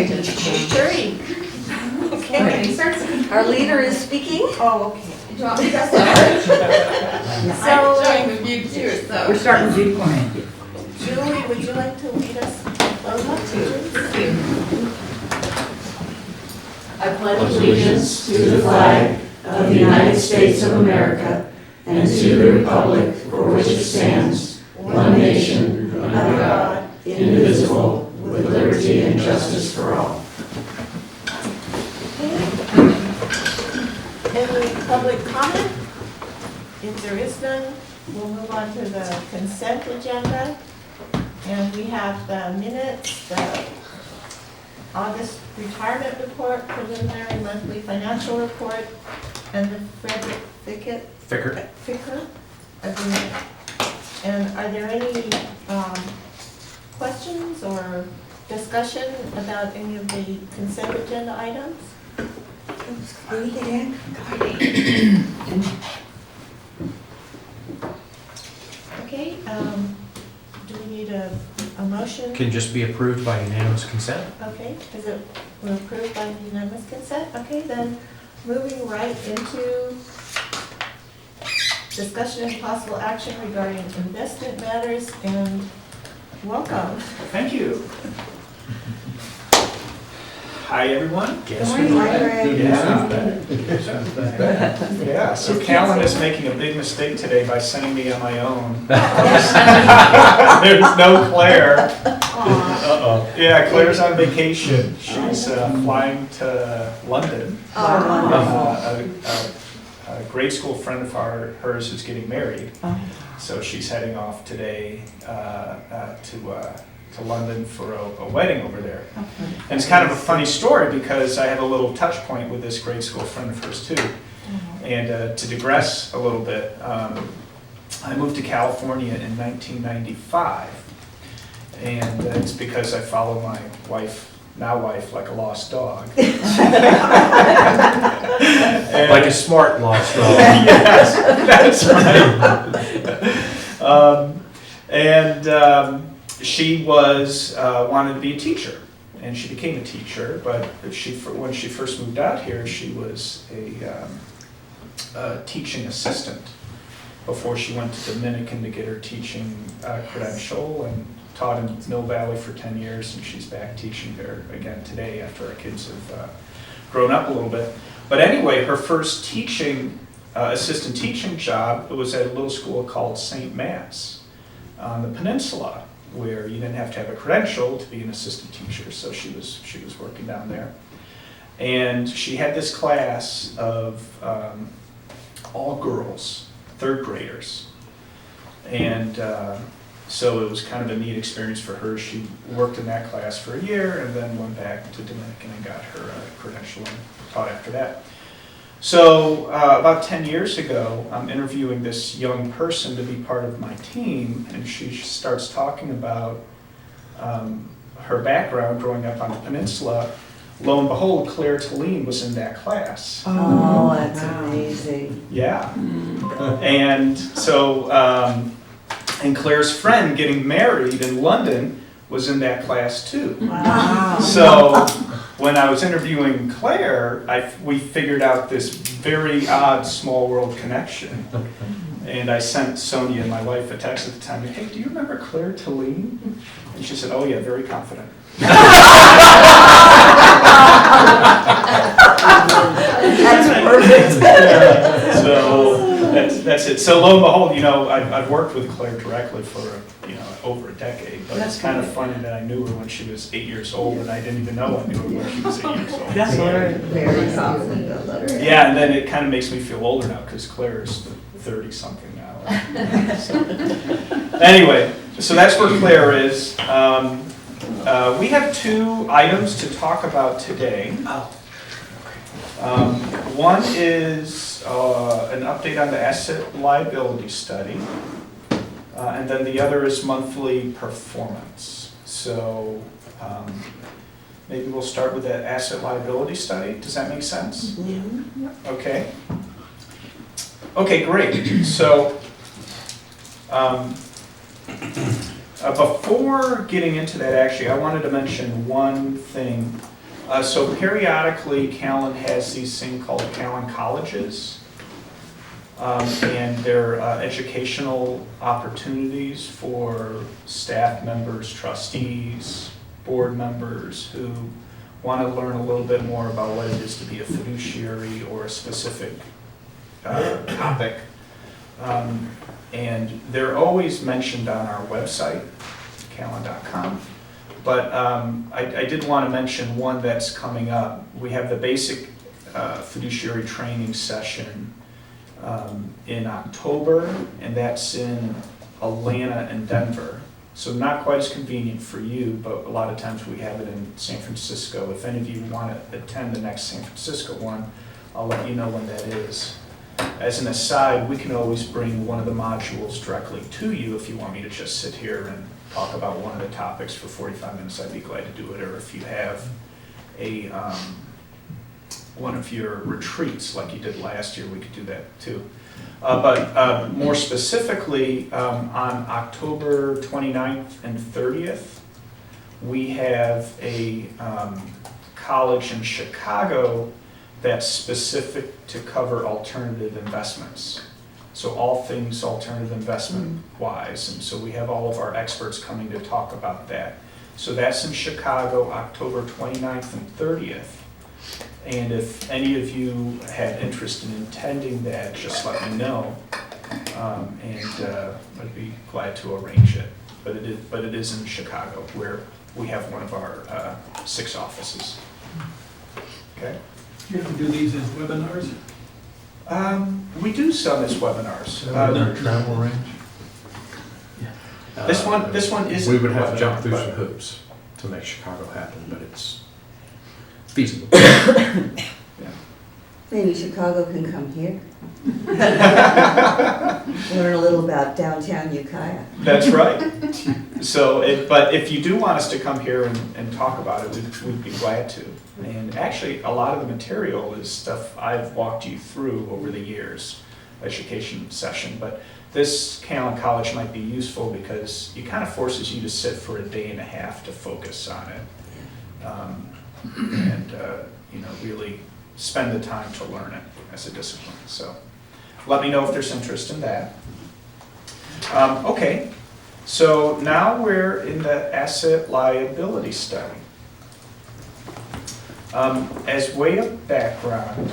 8:30. Okay. Our leader is speaking. Oh, okay. Do you want me to start? So, I'm enjoying the view too, so. We're starting viewpoint. Julie, would you like to lead us? I'd love to. I pledge allegiance to the flag of the United States of America and to the republic for which it stands, one nation, under God, indivisible, with liberty and justice for all. Any public comment? If there is none, we'll move on to the consent agenda. And we have the minutes, the August retirement report, preliminary monthly financial report, and the Frederick Ficker agreement. And are there any questions or discussion about any of the consent agenda items? Okay, do we need a motion? Can just be approved by unanimous consent. Okay, is it, we're approved by unanimous consent? Okay, then moving right into discussion and possible action regarding investment matters, and welcome. Thank you. Hi, everyone. Guess Good morning, Yeah, so Callan is making a big mistake today by sending me on my own. There's no Claire. Aw. Yeah, Claire's on vacation. She's flying to London. A grade school friend of hers is getting married. So she's heading off today to London for a wedding over there. And it's kind of a funny story because I have a little touch point with this grade school friend of hers too. And to digress a little bit, I moved to California in 1995. And it's because I follow my now wife, like a lost dog. Like a smart lost dog. Yes, that's right. She wanted to be a teacher, and she became a teacher. But when she first moved out here, she was a teaching assistant before she went to Dominican to get her teaching credential, and taught in Mill Valley for 10 years, and she's back teaching there again today after our kids have grown up a little bit. But anyway, her first assistant teaching job was at a little school called St. Matt's on the peninsula, where you didn't have to have a credential to be an assistant teacher, so she was working down there. And she had this class of all girls, third graders. And so it was kind of a neat experience for her. She worked in that class for a year and then went back to Dominican and got her credential and taught after that. So about 10 years ago, I'm interviewing this young person to be part of my team, and she starts talking about her background growing up on the peninsula. Lo and behold, Claire Talene was in that class. Oh, that's amazing. Yeah. And so, and Claire's friend getting married in London was in that class too. Wow. So when I was interviewing Claire, we figured out this very odd small world connection. And I sent Sonia, my wife, a text at the time, hey, do you remember Claire Talene? And she said, oh yeah, very confident. That's perfect. Yeah. So that's it. So lo and behold, I've worked with Claire directly for over a decade, but it's kind of funny that I knew her when she was 8 years old, and I didn't even know I knew her when she was 8 years old. That's Very confident. Yeah, and then it kind of makes me feel older now because Claire is 30-something now. So, anyway, so that's where Claire is. We have 2 items to talk about today. One is an update on the asset liability study, and then the other is monthly performance. So maybe we'll start with the asset liability study. Does that make sense? Mm-hmm. Okay. Okay, great. So before getting into that, actually, I wanted to mention one thing So periodically, Callan has these things called Callan Colleges. And they're educational opportunities for staff members, trustees, board members who want to learn a little bit more about what it is to be a fiduciary or a specific topic. And they're always mentioned on our website, callan.com. But I did want to mention one that's coming up. We have the basic fiduciary training session in October, and that's in Atlanta and Denver. So not quite as convenient for you, but a lot of times we have it in San Francisco. If any of you want to attend the next San Francisco one, I'll let you know when that is. As an aside, we can always bring one of the modules directly to you if you want me to just sit here and talk about one of the topics for 45 minutes. I'd be glad to do it. Or if you have a one of your retreats like you did last year, we could do that too. But more specifically, on October 29th and 30th, we have a college in Chicago that's specific to cover alternative investments. So all things alternative investment wise. And so we have all of our experts coming to talk about that. So that's in Chicago, October 29th and 30th. And if any of you have interest in attending that, just let me know, and I'd be glad to arrange it. But it is in Chicago, where we have one of our 6 offices. Okay. You ever do these as webinars? We do some as webinars. Travel range? This one isn't. We would have to webinar, jump through but- some hoops to make Chicago happen, but it's feasible. Maybe Chicago can come here. Learn a little about downtown Ukiah. That's right. So, but if you do want us to come here and talk about it, we'd be glad to. And actually, a lot of the material is stuff I've walked you through over the years, education session. But this Callan College might be useful because it kind of forces you to sit for a day and a half to focus on it. And really spend the time to learn it as a discipline. So let me know if there's interest in that. Okay, so now we're in the asset liability study. As way of background,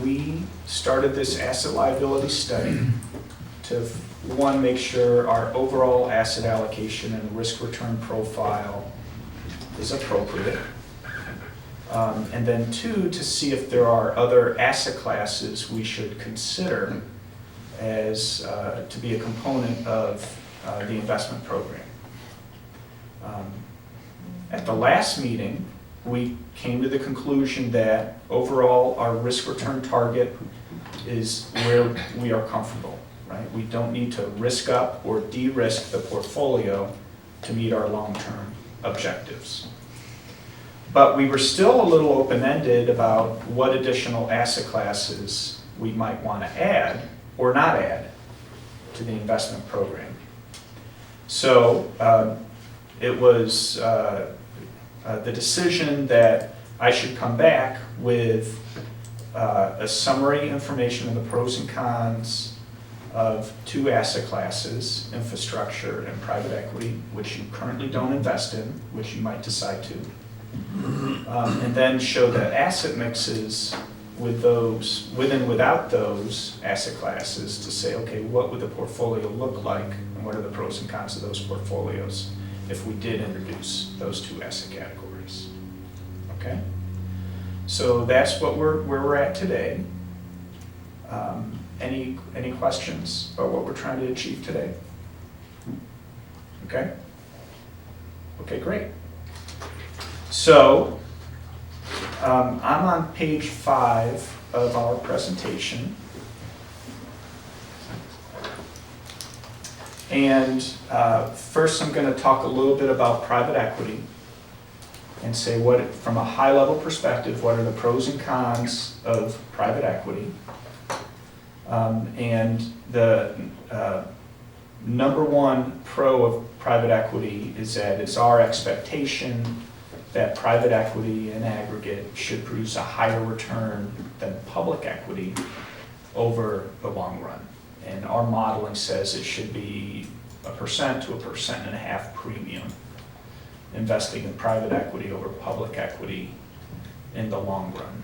we started this asset liability study to, one, make sure our overall asset allocation and risk return profile is appropriate. And then 2, to see if there are other asset classes we should consider as to be a component of the investment program. At the last meeting, we came to the conclusion that overall our risk return target is where we are comfortable, right? We don't need to risk up or de-risk the portfolio to meet our long-term objectives. But we were still a little open-ended about what additional asset classes we might want to add or not add to the investment program. So it was the decision that I should come back with a summary information of the pros and cons of 2 asset classes, infrastructure and private equity, which you currently don't invest in, which you might decide to. And then show the asset mixes with those, with and without those asset classes, to say, okay, what would the portfolio look like, and what are the pros and cons of those portfolios if we did introduce those 2 asset categories. Okay? So that's what where we're at today. Any questions about what we're trying to achieve today? Okay? Okay, great. So, I'm on page 5 of our presentation. And first I'm going to talk a little bit about private equity and say from a high-level perspective, what are the pros and cons of private equity. And the number 1 pro of private equity is that it's our expectation that private equity in aggregate should produce a higher return than public equity over the long run. And our modeling says it should be 1% to 1.5% premium investing in private equity over public equity in the long run.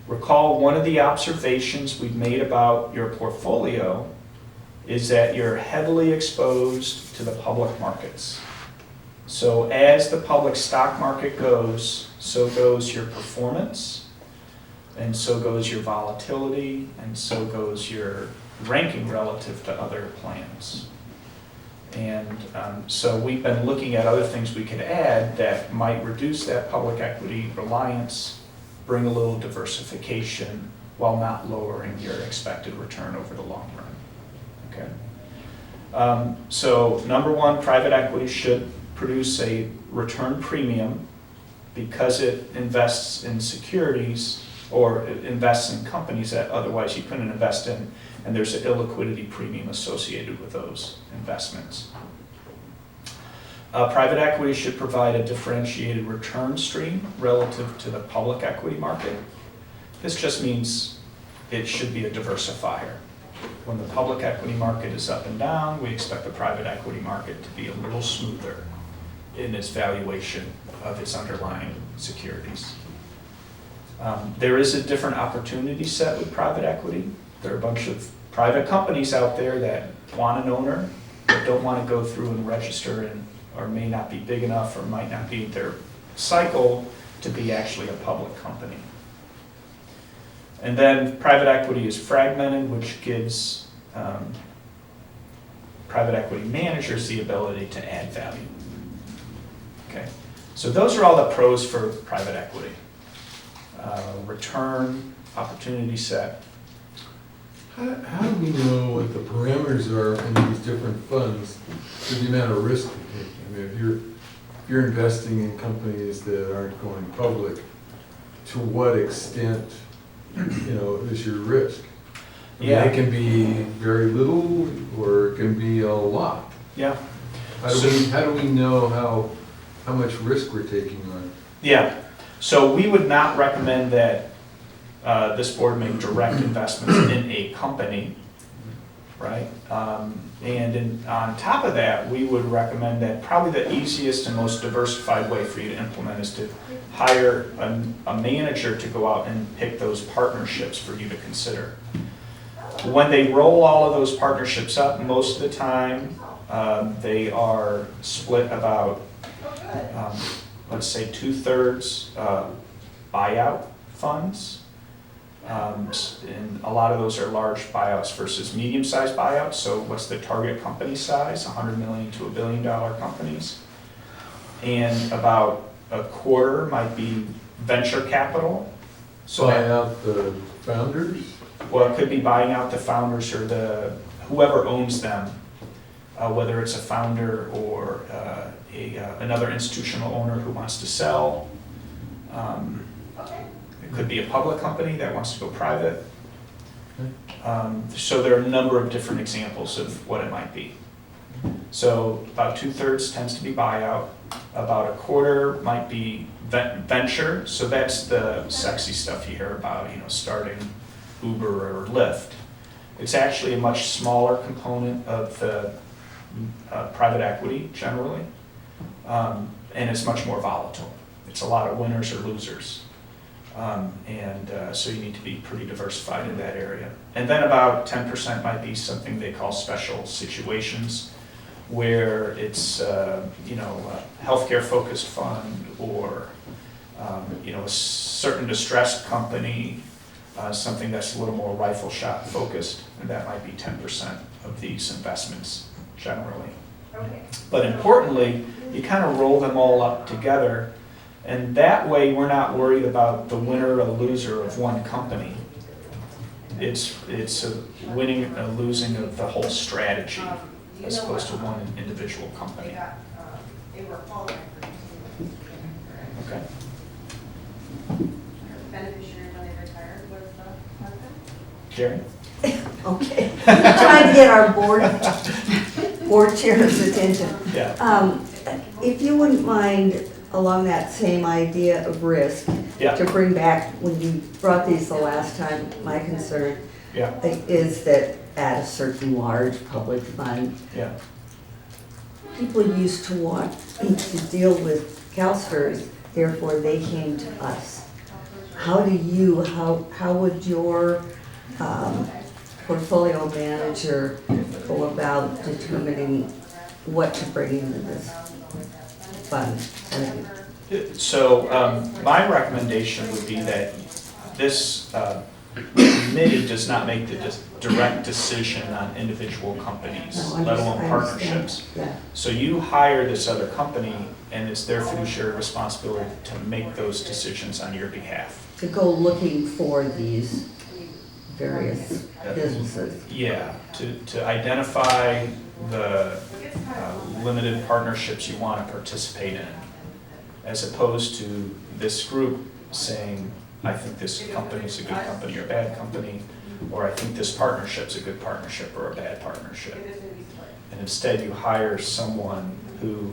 Recall, one of the observations we've made about your portfolio is that you're heavily exposed to the public markets. So as the public stock market goes, so goes your performance, and so goes your volatility, and so goes your ranking relative to other plans. And so we've been looking at other things we could add that might reduce that public equity reliance, bring a little diversification while not lowering your expected return over the long run. Okay. So number one, private equity should produce a return premium because it invests in securities or it invests in companies that otherwise you couldn't invest in, and there's an illiquidity premium associated with those investments. Private equity should provide a differentiated return stream relative to the public equity market. This just means it should be a diversifier. When the public equity market is up and down, we expect the private equity market to be a little smoother in its valuation of its underlying securities. There is a different opportunity set with private equity. There are a bunch of private companies out there that want an owner, but don't want to go through and register and or may not be big enough or might not be their cycle to be actually a public company. And then private equity is fragmented, which gives private equity managers the ability to add value. Okay, so those are all the pros for private equity. Return, opportunity set. How do we know what the parameters are in these different funds for the amount of risk you're taking? I mean, if you're investing in companies that aren't going public, to what extent, is your risk? I mean, it can be very little, or it can be a lot. Yeah. How do we know how much risk we're taking on? Yeah. So we would not recommend that this board make direct investments in a company, right? On top of that, we would recommend that probably the easiest and most diversified way for you to implement is to hire a manager to go out and pick those partnerships for you to consider. When they roll all of those partnerships up, most of the time they are split about, let's say 2/3 buyout funds. And a lot of those are large buyouts versus medium-sized buyouts. So what's the target company size? 100 million to $1 billion companies. And about a quarter might be venture capital. So Buy out the founders? Well, it could be buying out the founders or whoever owns them, whether it's a founder or another institutional owner who wants to sell. It could be a public company that wants to go private. So there are a number of different examples of what it might be. So about 2/3 tends to be buyout. About a quarter might be venture. So that's the sexy stuff you hear about, starting Uber or Lyft. It's actually a much smaller component of the private equity generally, and it's much more volatile. It's a lot of winners or losers. So you need to be pretty diversified in that area. And then about 10% might be something they call special situations, where it's a healthcare focused fund or a certain distressed company, something that's a little more rifle shot focused, and that might be 10% of these investments generally. Okay. But importantly, you kind of roll them all up together. And that way, we're not worried about the winner or loser of one company. It's a winning or losing of the whole strategy as opposed to one individual company. Okay. Beneficiary when they retired was the husband? Jerry? Okay, trying to get our board chair's attention. Yeah. If you wouldn't mind along that same idea of risk, Yeah, to bring back, when you brought these the last time, my concern yeah, is that at a certain large public fund, yeah. people used to want to deal with CalSTRS, therefore they came to us. How would your portfolio manager go about determining what to bring into this fund? So my recommendation would be that this committee does not make the direct decision on individual companies, No, let alone I understand. partnerships. Yeah, So you hire this other company, and it's their fiduciary responsibility to make those decisions on your behalf. to go looking for these various businesses. Yeah, to identify the limited partnerships you want to participate in, as opposed to this group saying, I think this company's a good company or a bad company, or I think this partnership's a good partnership or a bad partnership. And instead you hire someone who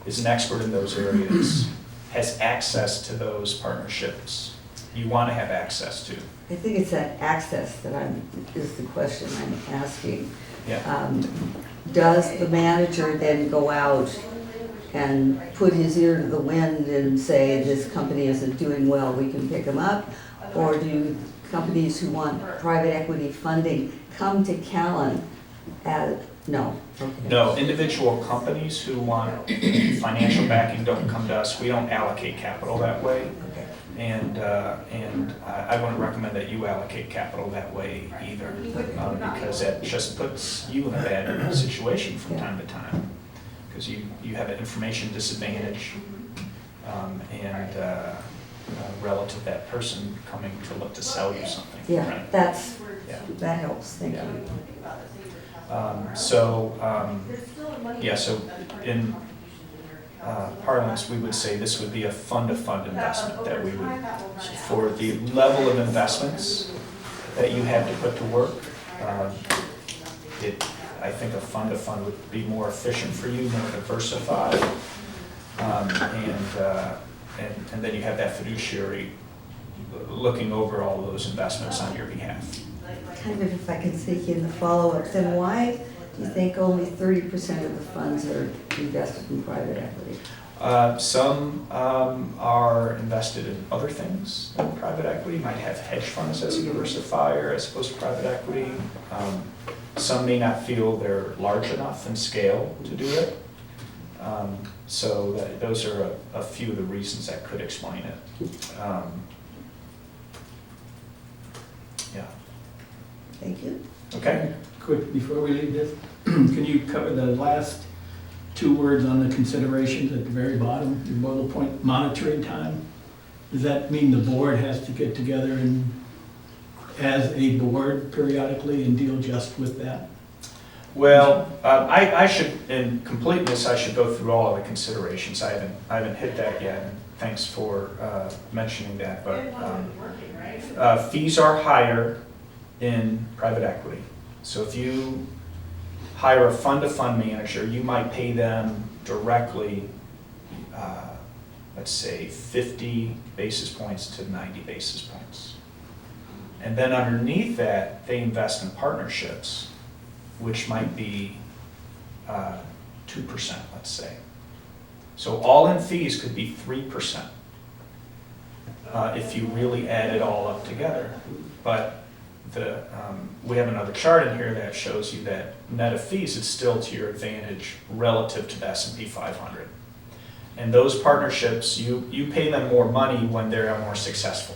is an expert in those areas, has access to those partnerships you want to have access to. I think it's that access that is the question I'm asking. Yeah. Does the manager then go out and put his ear to the wind and say, this company isn't doing well, we can pick them up? Or do companies who want private equity funding come to Callan no? Okay. No, individual companies who want financial backing don't come to us. We don't allocate capital that way. Okay. And I wouldn't recommend that you allocate capital that way either, because that just puts you in a bad situation from time to time, because you have an information disadvantage, and relative to that person coming to look to sell you something. Yeah, right? Yeah. that helps, thank Yeah. you. So in parlance, we would say this would be a fund-to-fund investment, that we would, for the level of investments that you have to put to work, I think a fund-to-fund would be more efficient for you, more diversified, and then you have that fiduciary looking over all those investments on your behalf. Kind of, if I can sneak in the follow-up, then why do you think only 30% of the funds are invested in private equity? Some are invested in other things than private equity, might have hedge funds as a diversifier as opposed to private equity. Some may not feel they're large enough in scale to do it. Those are a few of the reasons that could explain it. Yeah. Thank you. Okay. Quick, before we leave this, can you cover the last two words on the considerations at the very bottom, your bullet point, monitoring time? Does that mean the board has to get together and, as a board periodically, and deal just with that? Well, I should, in completeness, I should go through all of the considerations. I haven't hit that yet, and thanks for mentioning that. But fees are higher in private equity. So if you hire a fund-to-fund manager, you might pay them directly, let's say 50 basis points to 90 basis points. And then underneath that, they invest in partnerships, which might be 2%, let's say. So all-in fees could be 3% if you really add it all up together. But we have another chart in here that shows you that net of fees is still to your advantage relative to the S&P 500. And those partnerships, you pay them more money when they're more successful,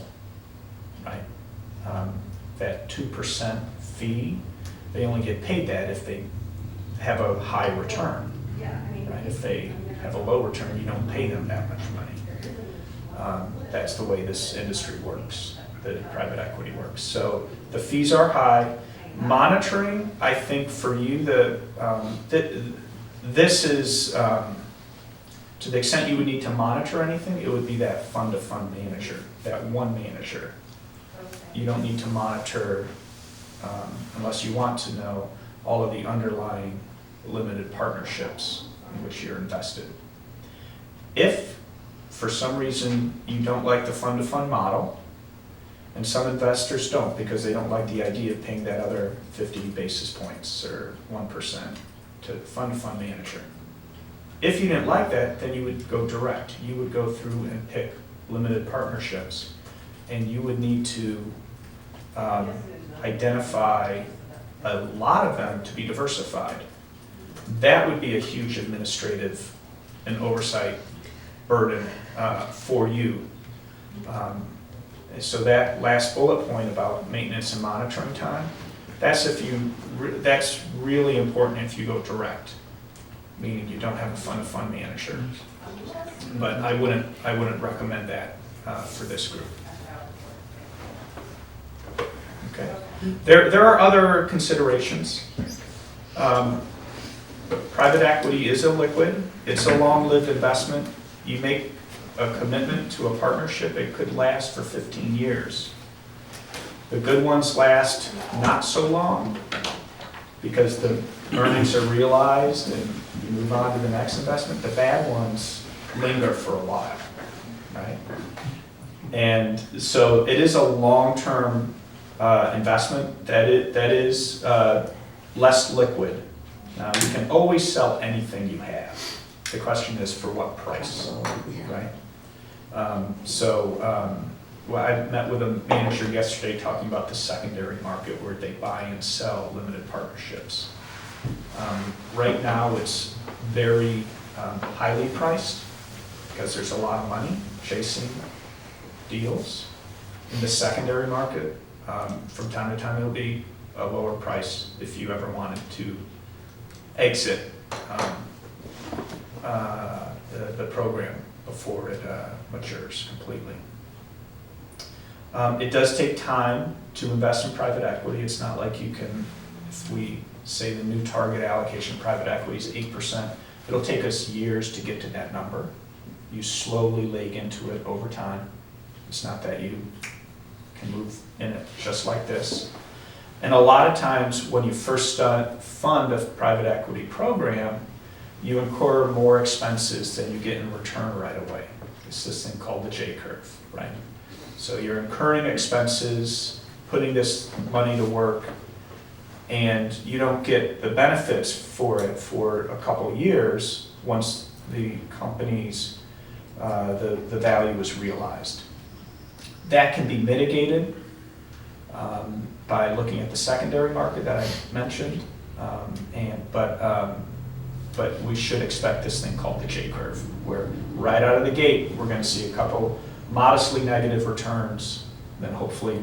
right? That 2% fee, they only get paid that if they have a high return, right? If they have a low return, you don't pay them that much money. That's the way this industry works, the private equity works. So the fees are high. Monitoring, I think for you, this is, to the extent you would need to monitor anything, it would be that fund-to-fund manager, that one manager. You don't need to monitor, unless you want to know, all of the underlying limited partnerships in which you're invested. If for some reason, you don't like the fund-to-fund model, and some investors don't because they don't like the idea of paying that other 50 basis points or 1% to fund-to-fund manager. If you didn't like that, then you would go direct. You would go through and pick limited partnerships, and you would need to identify a lot of them to be diversified. That would be a huge administrative and oversight burden for you. And so that last bullet point about maintenance and monitoring time, that's that's really important if you go direct, meaning you don't have a fund-to-fund manager. But I wouldn't recommend that for this group. Okay. There are other considerations. Private equity is illiquid. It's a long-lived investment. You make a commitment to a partnership, it could last for 15 years. The good ones last not so long because the earnings are realized and you move on to the next investment. The bad ones linger for a while, right? And so it is a long-term investment that is less liquid. Now, you can always sell anything you have. The question is for what price, right? Well, I met with a manager yesterday talking about the secondary market where they buy and sell limited partnerships. Right now, it's very highly priced because there's a lot of money chasing deals. In the secondary market, from time to time, it'll be a lower price if you ever wanted to exit the program before it matures completely. It does take time to invest in private equity. It's not like you can, if we say the new target allocation of private equity is 8%, it'll take us years to get to that number. You slowly leg into it over time. It's not that you can move in it just like this. And a lot of times when you first fund a private equity program, you incur more expenses than you get in return right away. It's this thing called the J-curve, right? So you're incurring expenses, putting this money to work, and you don't get the benefits for it for a couple of years once the company's, the value is realized. That can be mitigated by looking at the secondary market that I mentioned, but we should expect this thing called the J-curve, where right out of the gate, we're going to see a couple modestly negative returns, then hopefully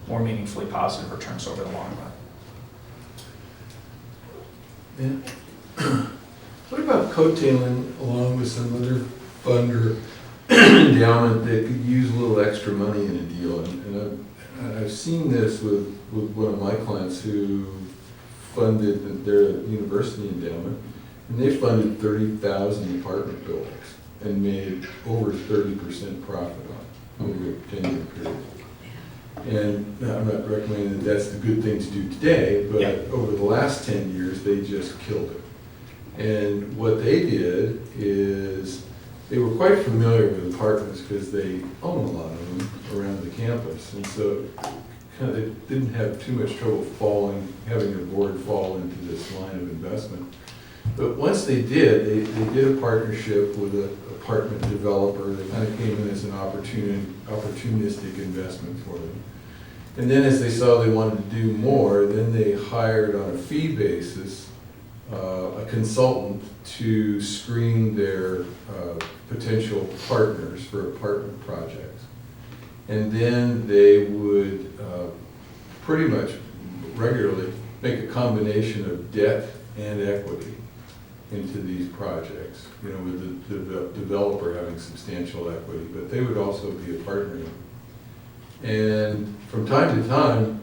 more meaningfully positive returns over the long run. Yeah. What about coattailing along with some other fund or endowment that could use a little extra money in a deal? And I've seen this with one of my clients who funded their university endowment, and they funded 30,000 apartment buildings and made over 30% profit on over a 10-year period. And I'm not recommending that that's the good thing to do today, but over the last 10 years, they just killed it. And what they did is they were quite familiar with apartments because they own a lot of them around the campus. And so kind of they didn't have too much trouble having their board fall into this line of investment. But once they did, they did a partnership with an apartment developer that kind of came in as an opportunistic investment for them. And then as they saw they wanted to do more, then they hired on a fee basis a consultant to screen their potential partners for apartment projects. And then they would pretty much regularly make a combination of debt and equity into these projects, you know, with the developer having substantial equity, but they would also be a partner. And from time to time,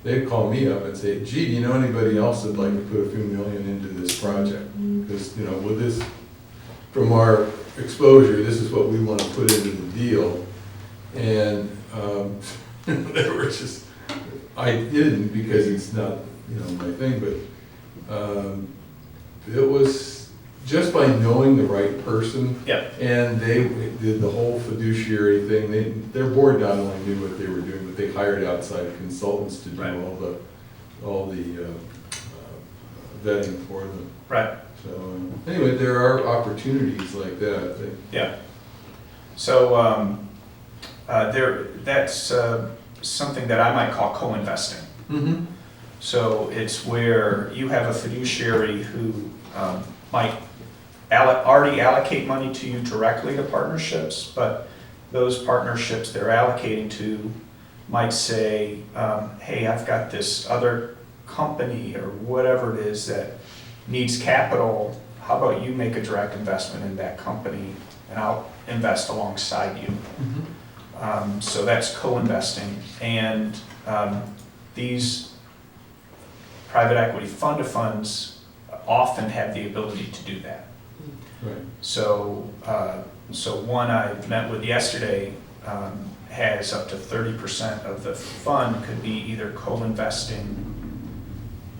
they'd call me up and say, gee, do you know anybody else that'd like to put a few million into this project? Because, you know, with this, from our exposure, this is what we want to put into the deal. And they were just, I didn't because it's not, you know, my thing, but it was just by knowing the right person. Yeah. And they did the whole fiduciary thing, their board not only knew what they were doing, but they hired outside consultants to do Right. all the vetting for them. Right. So, anyway, there are opportunities like that. Yeah. So that's something that I might call co-investing. Mm-hmm. So it's where you have a fiduciary who might already allocate money to you directly to partnerships, but those partnerships they're allocating to might say, hey, I've got this other company or whatever it is that needs capital. How about you make a direct investment in that company and I'll invest alongside you. Mm-hmm. So that's co-investing. And these private equity fund of funds often have the ability to do that. Right. So, one I met with yesterday has up to 30% of the fund could be either co-investing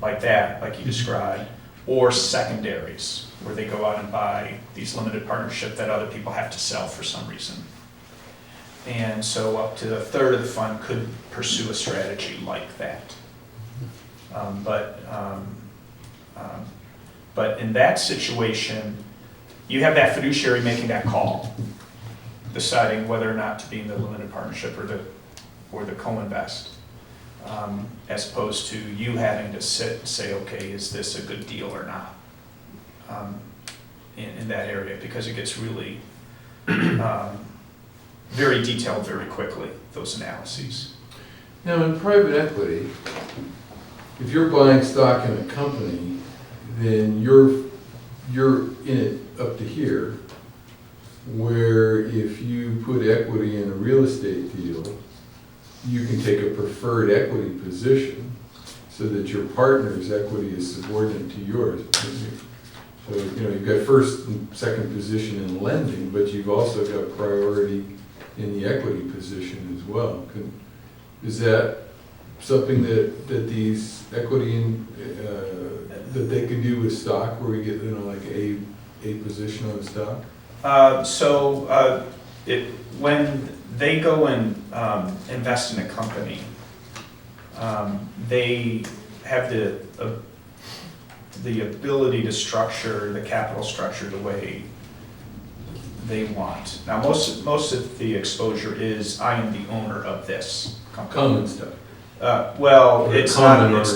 like that, like you described, or secondaries, where they go out and buy these limited partnership that other people have to sell for some reason. And so up to a third of the fund could pursue a strategy like that. But in that situation, you have that fiduciary making that call, deciding whether or not to be in the limited partnership or the co-invest, as opposed to you having to sit and say, okay, is this a good deal or not, in that area, because it gets really very detailed very quickly, those analyses. Now, in private equity, if you're buying stock in a company, then you're in it up to here, where if you put equity in a real estate deal, you can take a preferred equity position so that your partner's equity is subordinate to yours. So, you've got first and second position in lending, but you've also got priority in the equity position as well. Is that something that these equity, that they can do with stock, where we get, like a position on the stock? When they go and invest in a company, they have the ability to structure the capital structure the way they want. Now, most of the exposure is I am the owner of this company. Common stock. Well, Or it's common not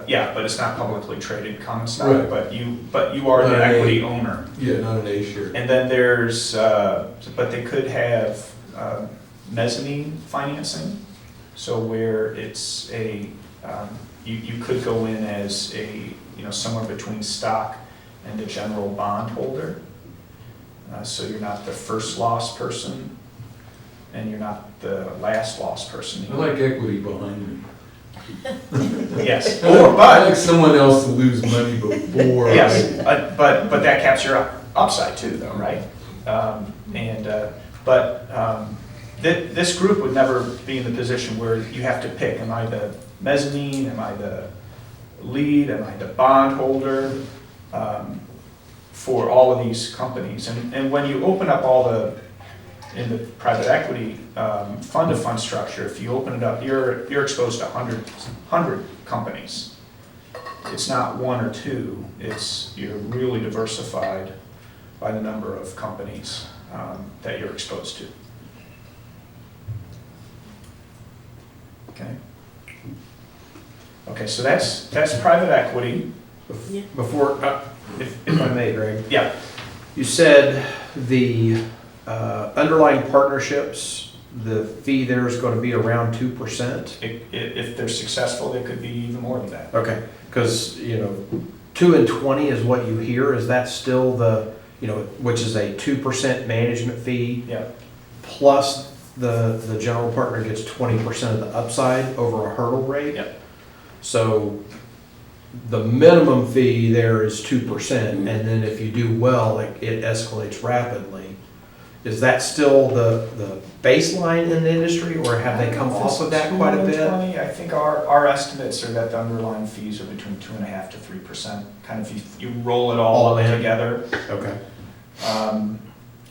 but it's not publicly traded common stock. Right. But you are the equity owner. Yeah, not an A share. And then there's, but they could have mezzanine financing. So where it's you could go in as somewhere between stock and a general bond holder. So you're not the first loss person, and you're not the last loss person. I like equity behind me. Yes, I like someone else to lose money before. yes, but that caps your upside too, though, right? This group would never be in the position where you have to pick: am I the mezzanine? Am I the lead? Am I the bond holder? For all of these companies, and when you open up in the private equity fund of fund structure, if you open it up, you're exposed to 100 companies. It's not one or two. You're really diversified by the number of companies that you're exposed to. Okay, so that's private equity. Before, if I may, Greg, Yeah. you said the underlying partnerships, the fee there is going to be around 2%. If they're successful, they could be even more than that. Okay, because 2 and 20 is what you hear. Is that still which is a 2% management fee? Yeah. Plus the general partner gets 20% of the upside over a hurdle rate. Yep. So the minimum fee there is 2%, and then if you do well, it escalates rapidly. is that still the baseline in the industry, or have they come off of that quite a bit? 220, I think our estimates are that the underlying fees are between 2.5% to 3%, kind of if you roll it all All up in? together. Okay,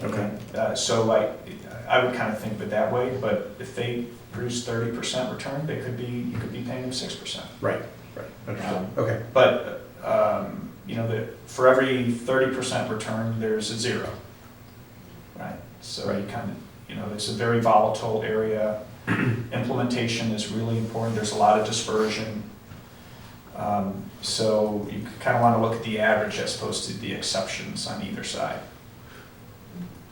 Okay. So I would kind of think of it that way, but if they produce 30% return, you could be paying them 6%. right, understood, okay. But, for every 30% return, there's a zero, right? So you kind of, it's a very volatile area. Implementation is really important. There's a lot of dispersion. So you kind of want to look at the average as opposed to the exceptions on either side.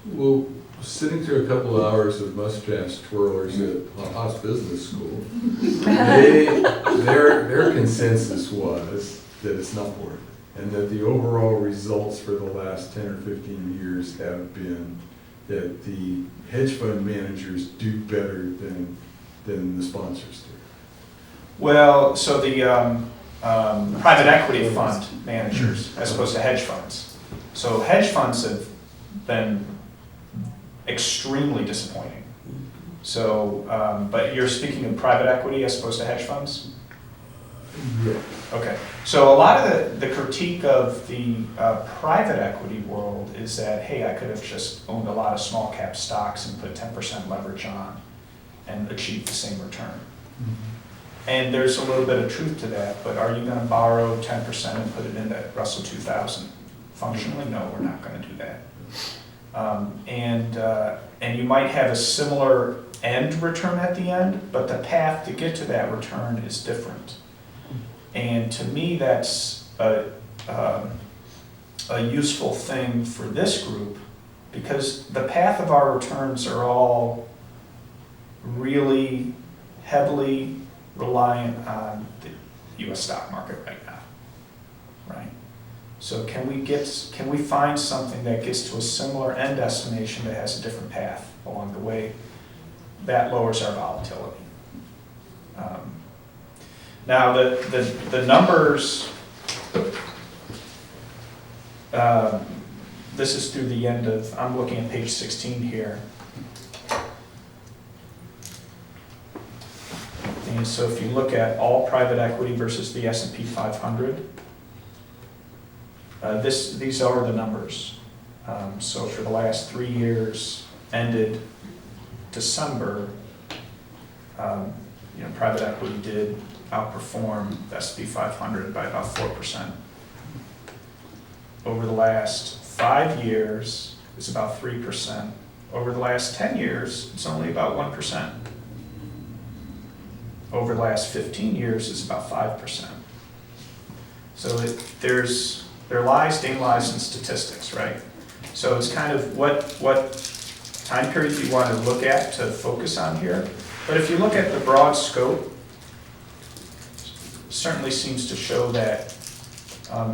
Well, sitting through a couple of hours of mustache twirlers at Haas Business School, their consensus was that it's not worth it, and that the overall results for the last 10 or 15 years have been that the hedge fund managers do better than the sponsors do. Well, so the private equity fund managers as opposed to hedge funds. So hedge funds have been extremely disappointing. So, but you're speaking of private equity as opposed to hedge funds? Yeah. Okay, so a lot of the critique of the private equity world is that, hey, I could have just owned a lot of small cap stocks and put 10% leverage on and achieved the same return. And there's a little bit of truth to that, but are you going to borrow 10% and put it in that Russell 2000? Functionally, no, we're not going to do that. And you might have a similar end return at the end, but the path to get to that return is different. And to me, that's a useful thing for this group, because the path of our returns are all really heavily reliant on the US stock market right now, right? So can we find something that gets to a similar end estimation that has a different path along the way? That lowers our volatility. Now the numbers, this is through the end of, I'm looking at page 16 here. And so if you look at all private equity versus the S&P 500, these are the numbers. So for the last 3 years, ended December, private equity did outperform the S&P 500 by about 4%. Over the last 5 years, it's about 3%. Over the last 10 years, it's only about 1%. Over the last 15 years, it's about 5%. So there lies in statistics, right? So it's kind of what time period you want to look at to focus on here. But if you look at the broad scope, it certainly seems to show that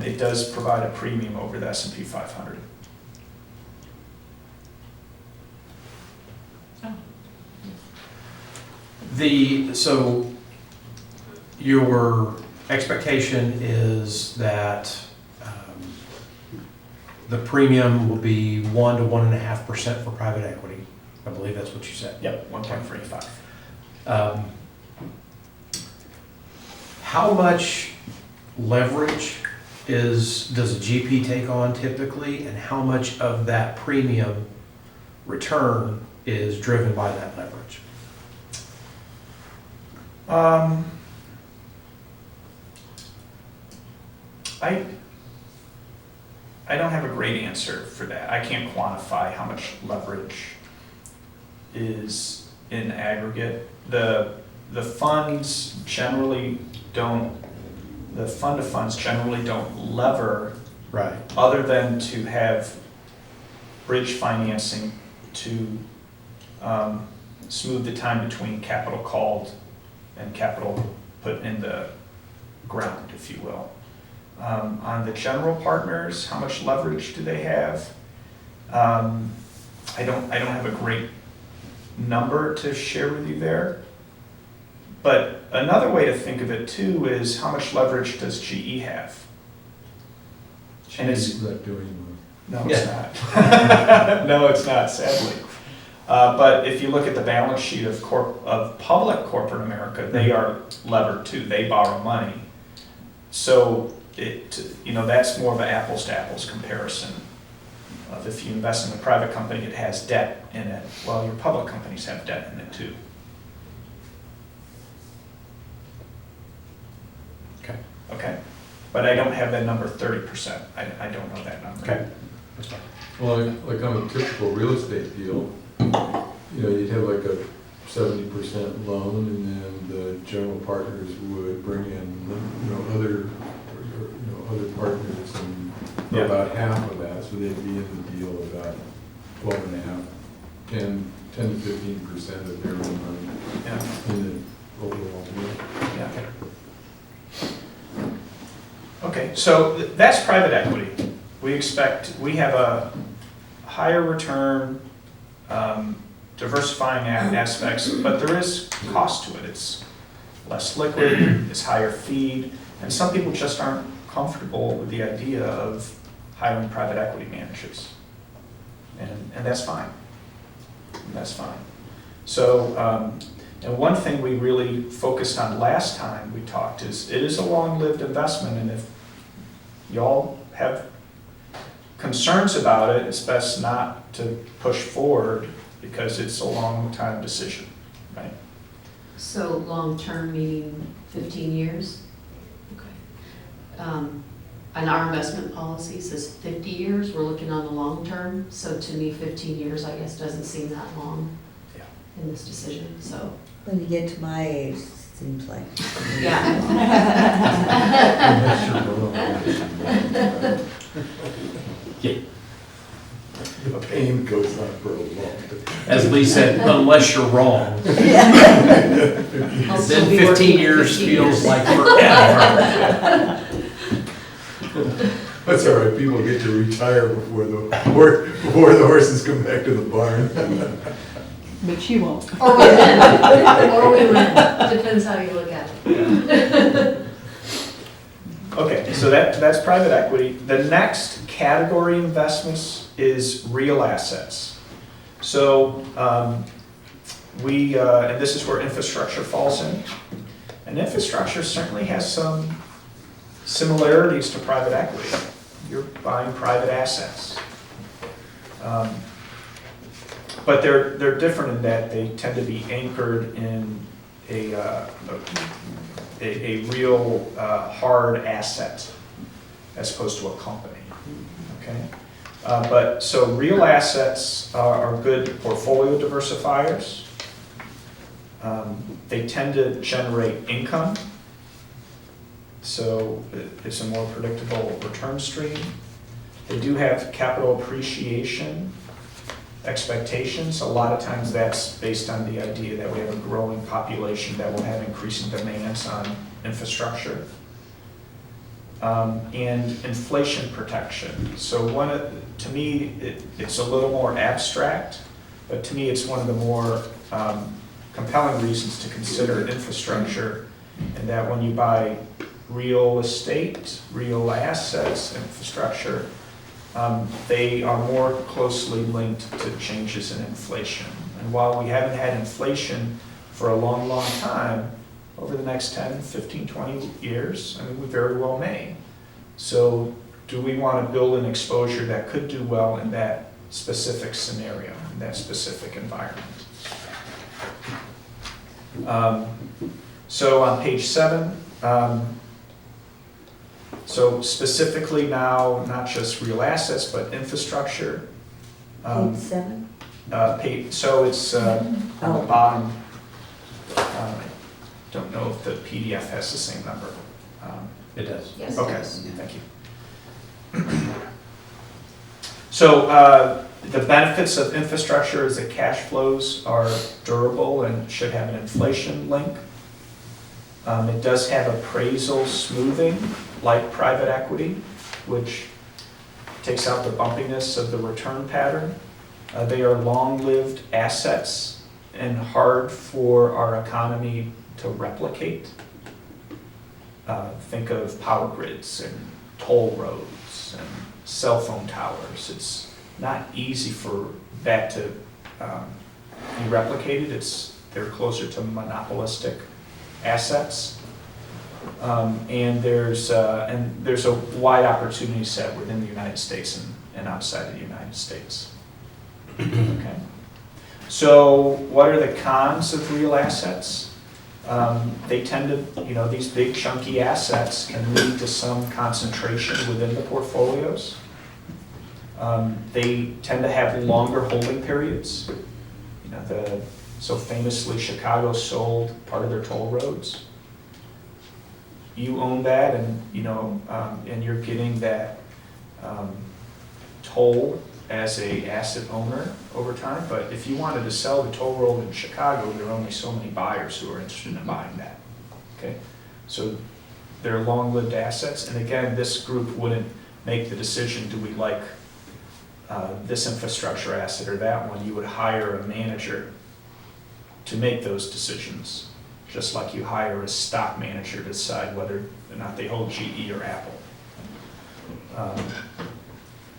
it does provide a premium over the S&P 500. So your expectation is that the premium will be 1 to 1.5% for private equity. I believe that's what you said. Yep, 1.35. How much leverage does a GP take on typically, and how much of that premium return is driven by that leverage? I don't have a great answer for that. I can't quantify how much leverage is in aggregate. The funds generally don't, the fund of funds generally don't lever, Right. other than to have bridge financing to smooth the time between capital called and capital put in the ground, if you will. On the general partners, how much leverage do they have? I don't have a great number to share with you there. But another way to think of it too is how much leverage does GE have? And She's not doing No, it's not. No, it's not, sadly. But if you look at the balance sheet of public corporate America, they are levered too. They borrow money. So that's more of an apples to apples comparison of if you invest in a private company, it has debt in it. Well, your public companies have debt in it too. Okay. Okay? But I don't have that number 30%. I don't know that number. Okay. That's fine. Well, like on a typical real estate deal, you'd have like a 70% loan, and then the general partners would bring in, other partners, and for Yeah. about half of that, so they'd be in the deal about 12 and a half, 10 to 15% of their own money Yeah. in the overall deal. Yeah. Okay, so that's private equity. We have a higher return, diversifying aspects, but there is cost to it. It's less liquid, it's higher feed, and some people just aren't comfortable with the idea of hiring private equity managers. And that's fine. That's fine. So, and one thing we really focused on last time we talked is it is a long-lived investment, and if y'all have concerns about it, it's best not to push forward because it's a long time decision, right? So long-term meaning 15 years? Okay. And our investment policy says 50 years, we're looking on the long term, so to me 15 years I guess doesn't seem that long Yeah. in this decision, so. When you get to my age, it seems like. Yeah. The pain goes on for a long time. As Lee said, unless you're wrong, I'll then still be 15 working at years 15 feels years. like forever. That's all right, people get to retire before the horses come back to the barn. But she won't. Or we win, or we win, depends how you look at it. Okay, so that's private equity. The next category investments is real assets. So and this is where infrastructure falls in. And infrastructure certainly has some similarities to private equity. You're buying private assets. But they're different in that they tend to be anchored in a real hard asset as opposed to a company. Okay, so real assets are good portfolio diversifiers. They tend to generate income, so it's a more predictable return stream. They do have capital appreciation expectations. A lot of times that's based on the idea that we have a growing population that will have increasing demands on infrastructure. And inflation protection. So to me, it's a little more abstract, but to me it's one of the more compelling reasons to consider infrastructure, and that when you buy real estate, real assets, infrastructure, they are more closely linked to changes in inflation. And while we haven't had inflation for a long, long time, over the next 10, 15, 20 years, I mean, we very well may. So do we want to build an exposure that could do well in that specific scenario, in that specific environment? So on page 7, so specifically now, not just real assets, but infrastructure. Page 7? So it's on the bottom. Don't know if the PDF has the same number. It does. Yes. Okay, thank you. So the benefits of infrastructure is that cash flows are durable and should have an inflation link. It does have appraisal smoothing, like private equity, which takes out the bumpiness of the return pattern. They are long-lived assets and hard for our economy to replicate. Think of power grids and toll roads and cell phone towers. It's not easy for that to be replicated. They're closer to monopolistic assets. And there's a wide opportunity set within the United States and outside of the United States. Okay. So what are the cons of real assets? They tend to, these big chunky assets can lead to some concentration within the portfolios. They tend to have longer holding periods. So famously, Chicago sold part of their toll roads. You own that, and and you're getting that toll as a asset owner over time. But if you wanted to sell the toll road in Chicago, there are only so many buyers who are interested in buying that. Okay, so they're long-lived assets. And again, this group wouldn't make the decision: do we like this infrastructure asset or that one? You would hire a manager to make those decisions, just like you hire a stock manager to decide whether or not they hold GE or Apple.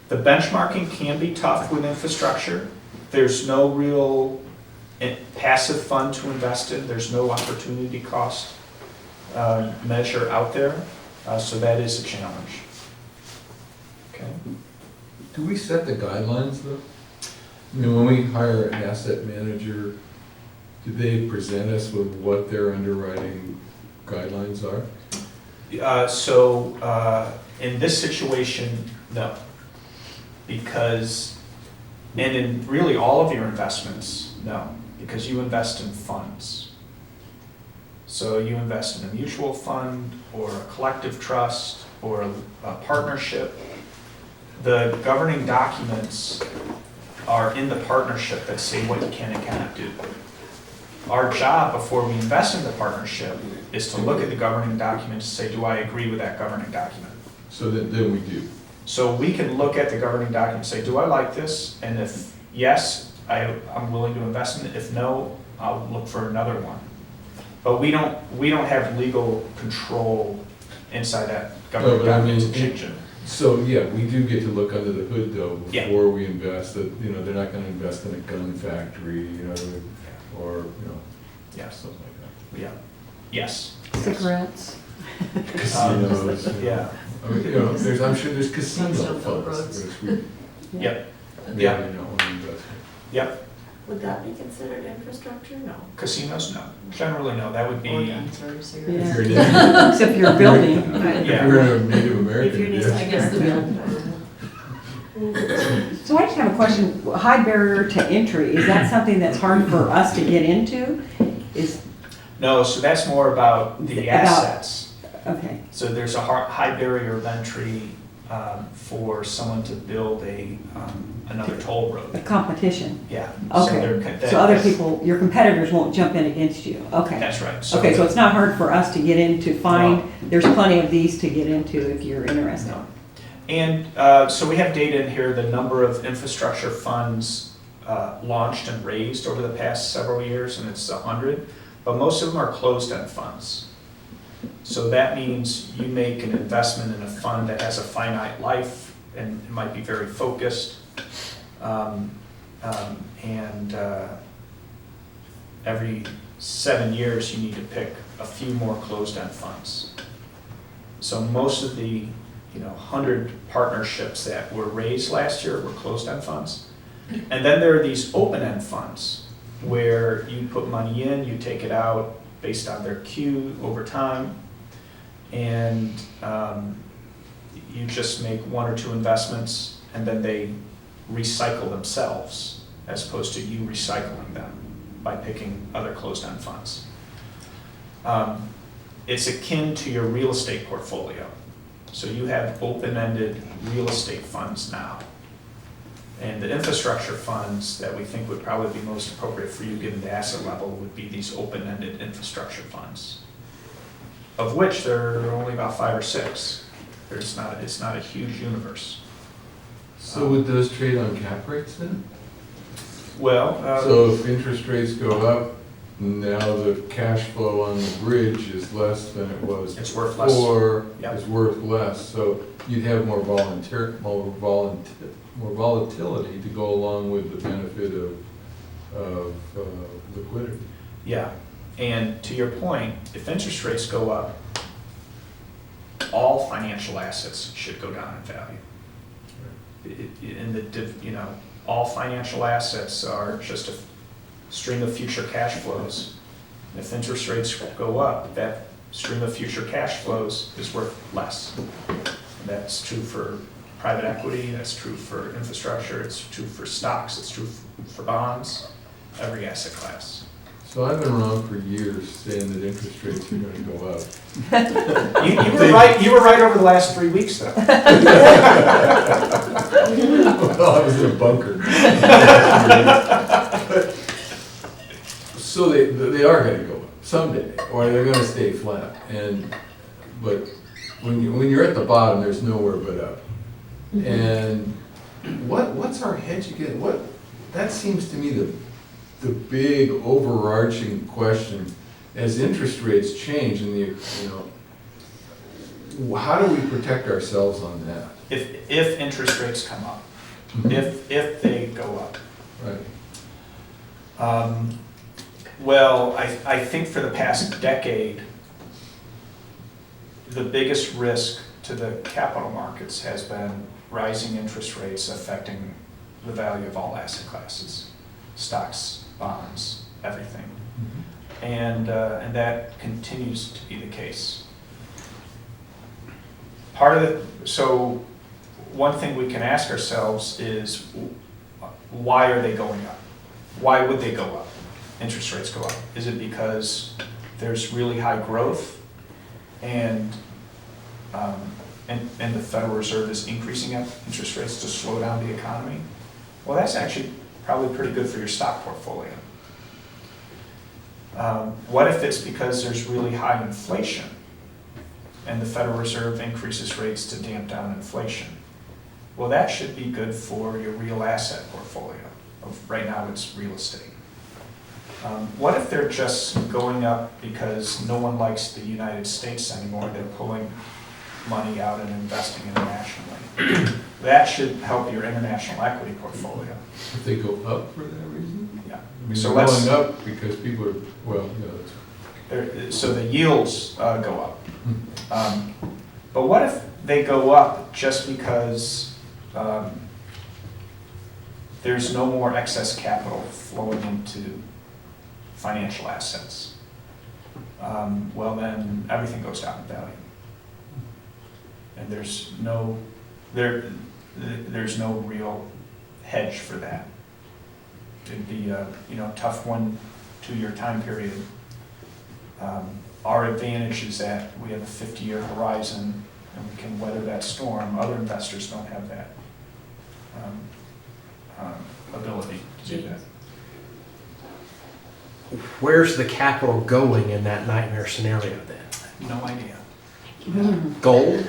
The benchmarking can be tough with infrastructure. There's no real passive fund to invest in. There's no opportunity cost measure out there, so that is a challenge. Okay. Do we set the guidelines though? When we hire an asset manager, do they present us with what their underwriting guidelines are? In this situation, no. Because, and in really all of your investments, no. Because you invest in funds. So you invest in a mutual fund or a collective trust or a partnership. The governing documents are in the partnership that say what you can and cannot do. Our job before we invest in the partnership is to look at the governing documents and say, do I agree with that governing document? So then we do. So we can look at the governing document and say, do I like this? And if yes, I'm willing to invest in it. If no, I'll look for another one. But we don't have legal control inside that governing document to change it. So yeah, we do get to look under the hood though Yeah. before we invest. That they're not going to invest in a gun factory, or Yeah. something like that. Yeah. Yes. Cigarettes. Casinos. Yeah. I mean, I'm sure there's casino funds. Which we Yep. may Yeah. not want to invest in. Yep. Would that be considered infrastructure? No. Casinos, no. Generally, no. That would be. Yeah. If you're a Except you're building. If Yeah. you're a Native American, If you're yes. just, I guess the building. So I just have a question, high barrier to entry, is that something that's hard for us to get into? No, so that's more about the About- assets. Okay, So there's a high barrier of entry for someone to build another toll a road. competition, Yeah. okay. So other people, your competitors won't jump in against you, okay. That's right. Okay, so it's not hard for us to get in, to find, there's plenty of these to get into if you're interested. No. And so we have data in here, the number of infrastructure funds launched and raised over the past several years, and it's 100, but most of them are closed-end funds. So that means you make an investment in a fund that has a finite life and it might be very focused. Every 7 years you need to pick a few more closed-end funds. So most of the 100 partnerships that were raised last year were closed-end funds. And then there are these open-end funds where you put money in, you take it out based on their queue over time, and you just make 1 or 2 investments and then they recycle themselves as opposed to you recycling them by picking other closed-end funds. It's akin to your real estate portfolio. So you have open-ended real estate funds now. And the infrastructure funds that we think would probably be most appropriate for you given the asset level would be these open-ended infrastructure funds, of which there are only about 5 or 6. It's not a huge universe. So would those trade on cap rates then? Well, So if interest rates go up, now the cash flow on the bridge is less than it was It's worth less. before, Yep. is worth less, so you'd have more volatility to go along with the benefit of liquidity. Yeah, and to your point, if interest rates go up, all financial assets should go down in value. All financial assets are just a stream of future cash flows. If interest rates go up, that stream of future cash flows is worth less. That's true for private equity, that's true for infrastructure, it's true for stocks, it's true for bonds, every asset class. So I've been wrong for years saying that interest rates are gonna go up. You were right over the last 3 weeks though. Well, I was in a bunker. So they are gonna go up someday, or they're gonna stay flat. But when you're at the bottom, there's nowhere but up. And what's our hedge again? That seems to me the big overarching question as interest rates change and how do we protect ourselves on that? If interest rates come up, if they go up. Right. Well, I think for the past decade, the biggest risk to the capital markets has been rising interest rates affecting the value of all asset classes, stocks, bonds, everything. And that continues to be the case. So one thing we can ask ourselves is, why are they going up? Why would they go up? Interest rates go up. Is it because there's really high growth and the Federal Reserve is increasing interest rates to slow down the economy? Well, that's actually probably pretty good for your stock portfolio. What if it's because there's really high inflation and the Federal Reserve increases rates to damp down inflation? Well, that should be good for your real asset portfolio. Right now it's real estate. What if they're just going up because no one likes the United States anymore, they're pulling money out and investing internationally? That should help your international equity portfolio. If they go up for that reason? Yeah. I mean, So they're let's- going up because people are, So the yields go up. But what if they go up just because there's no more excess capital flowing into financial assets? Well, then everything goes down in value. And there's no real hedge for that. It'd be a tough 1-2 year time period. Our advantage is that we have a 50-year horizon and we can weather that storm. Other investors don't have that ability to do that. Where's the capital going in that nightmare scenario then? No idea. Gold?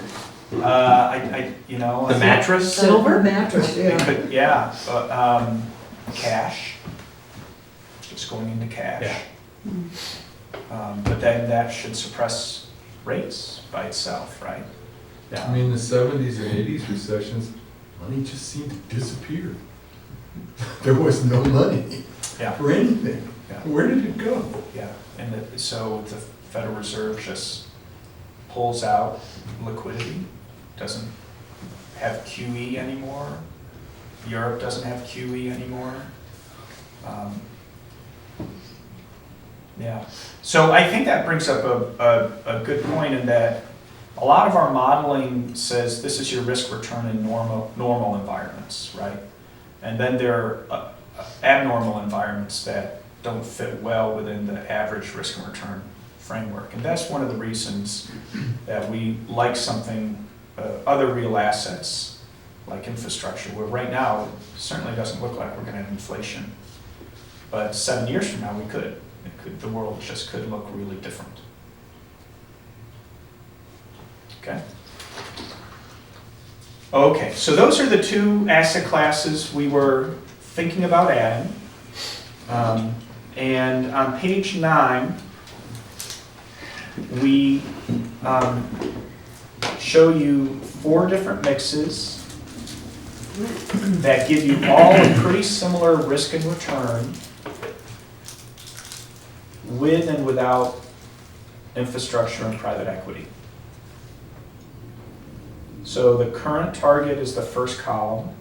The Mattress? Silver? Mattress, yeah. Cash. Just going into cash. Yeah. But then that should suppress rates by itself, right? I mean, the 70s and 80s recessions, money just seemed to disappear. There was no money Yeah. for anything. Yeah. Where did it go? Yeah, so the Federal Reserve just pulls out liquidity, doesn't have QE anymore. Europe doesn't have QE anymore. Yeah, so I think that brings up a good point in that a lot of our modeling says this is your risk return in normal environments, right? And then there are abnormal environments that don't fit well within the average risk and return framework. And that's one of the reasons that we like something, other real assets like infrastructure, where right now it certainly doesn't look like we're going to have inflation. But 7 years from now we could. The world just could look really different. Okay? Okay, so those are the two asset classes we were thinking about adding. And on page 9, we show you 4 different mixes that give you all a pretty similar risk and return with and without infrastructure and private equity. So the current target is the first column.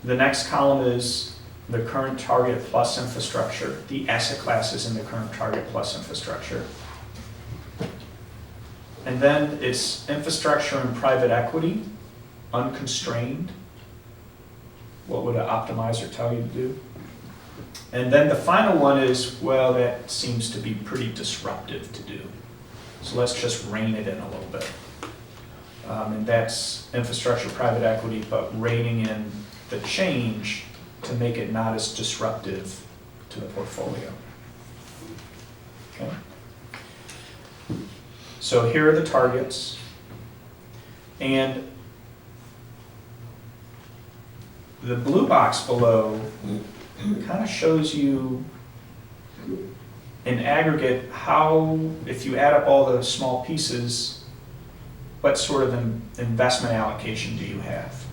The next column is the current target plus infrastructure, the asset classes in the current target plus infrastructure. And then it's infrastructure and private equity, unconstrained. What would an optimizer tell you to do? And then the final one is, well, that seems to be pretty disruptive to do. So let's just rein it in a little bit. And that's infrastructure, private equity, but reining in the change to make it not as disruptive to the portfolio. Okay. So here are the targets. And the blue box below kind of shows you in aggregate how, if you add up all the small pieces, what sort of investment allocation do you have?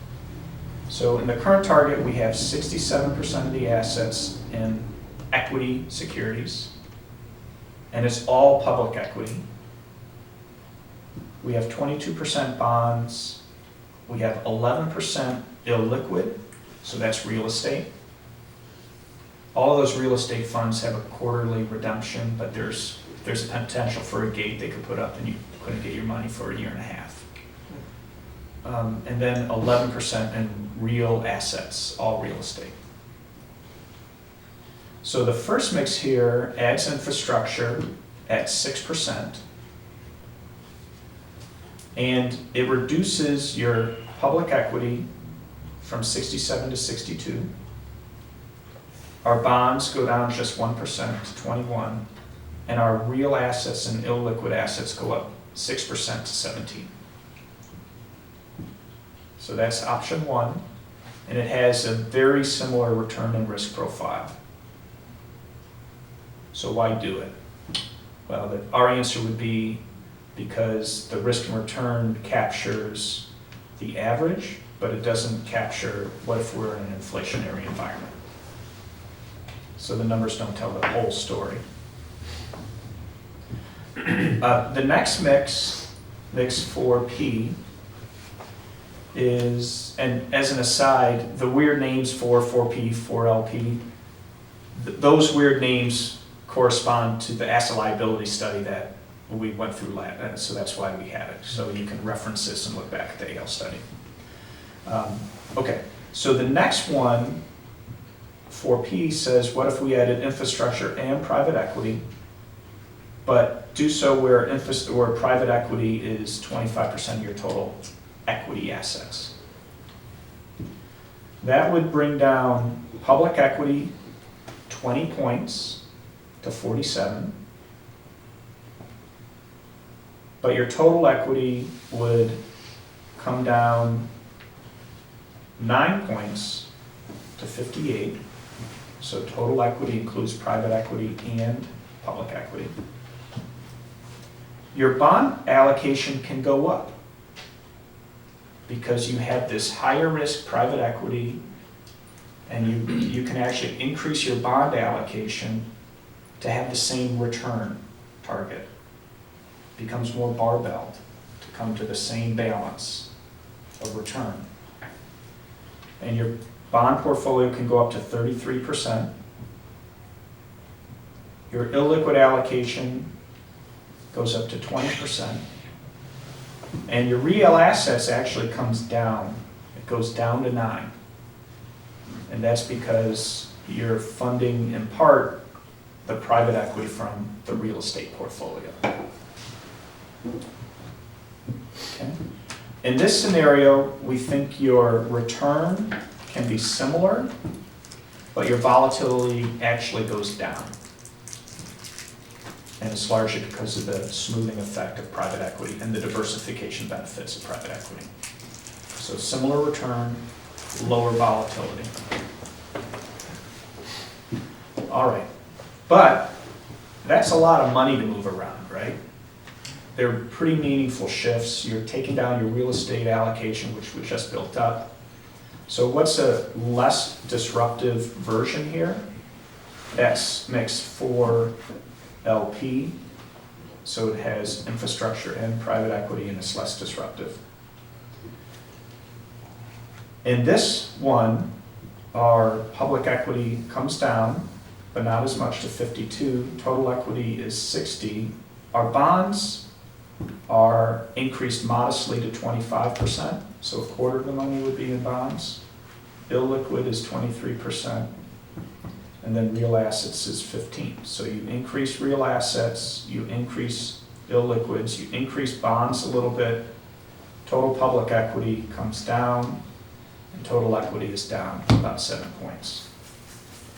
So in the current target, we have 67% of the assets in equity securities, and it's all public equity. We have 22% bonds. We have 11% illiquid, so that's real estate. All of those real estate funds have a quarterly redemption, but there's a potential for a gate they could put up and you couldn't get your money for a year and a half. And then 11% in real assets, all real estate. So the first mix here adds infrastructure at 6%, and it reduces your public equity from 67 to 62. Our bonds go down just 1% to 21, and our real assets and illiquid assets go up 6% to 17. So that's option 1, and it has a very similar return and risk profile. So why do it? Well, our answer would be because the risk and return captures the average, but it doesn't capture what if we're in an inflationary environment. So the numbers don't tell the whole story. The next mix 4P, is, and as an aside, the weird names for 4P, 4LP, those weird names correspond to the asset liability study that we went through last, so that's why we had it. So you can reference this and look back at the AL study. Okay, so the next one, 4P, says what if we added infrastructure and private equity, but do so where private equity is 25% of your total equity assets. That would bring down public equity 20 points to 47, but your total equity would come down 9 points to 58. So total equity includes private equity and public equity. Your bond allocation can go up because you have this higher risk private equity, and you can actually increase your bond allocation to have the same return target. It becomes more barbelled to come to the same balance of return. And your bond portfolio can go up to 33%. Your illiquid allocation goes up to 20%. And your real assets actually comes down. It goes down to 9. And that's because you're funding, in part, the private equity from the real estate portfolio. Okay. In this scenario, we think your return can be similar, but your volatility actually goes down. And it's largely because of the smoothing effect of private equity and the diversification benefits of private equity. So similar return, lower volatility. all right. But that's a lot of money to move around, right? They're pretty meaningful shifts. You're taking down your real estate allocation, which we just built up. So what's a less disruptive version here? X makes 4 LP. So it has infrastructure and private equity and it's less disruptive. In this one, our public equity comes down, but not as much to 52. Total equity is 60. Our bonds are increased modestly to 25%. So a quarter of the money would be in bonds. Illiquid is 23%. And then real assets is 15. So you increase real assets, you increase illiquids, you increase bonds a little bit. Total public equity comes down, and total equity is down about 7 points.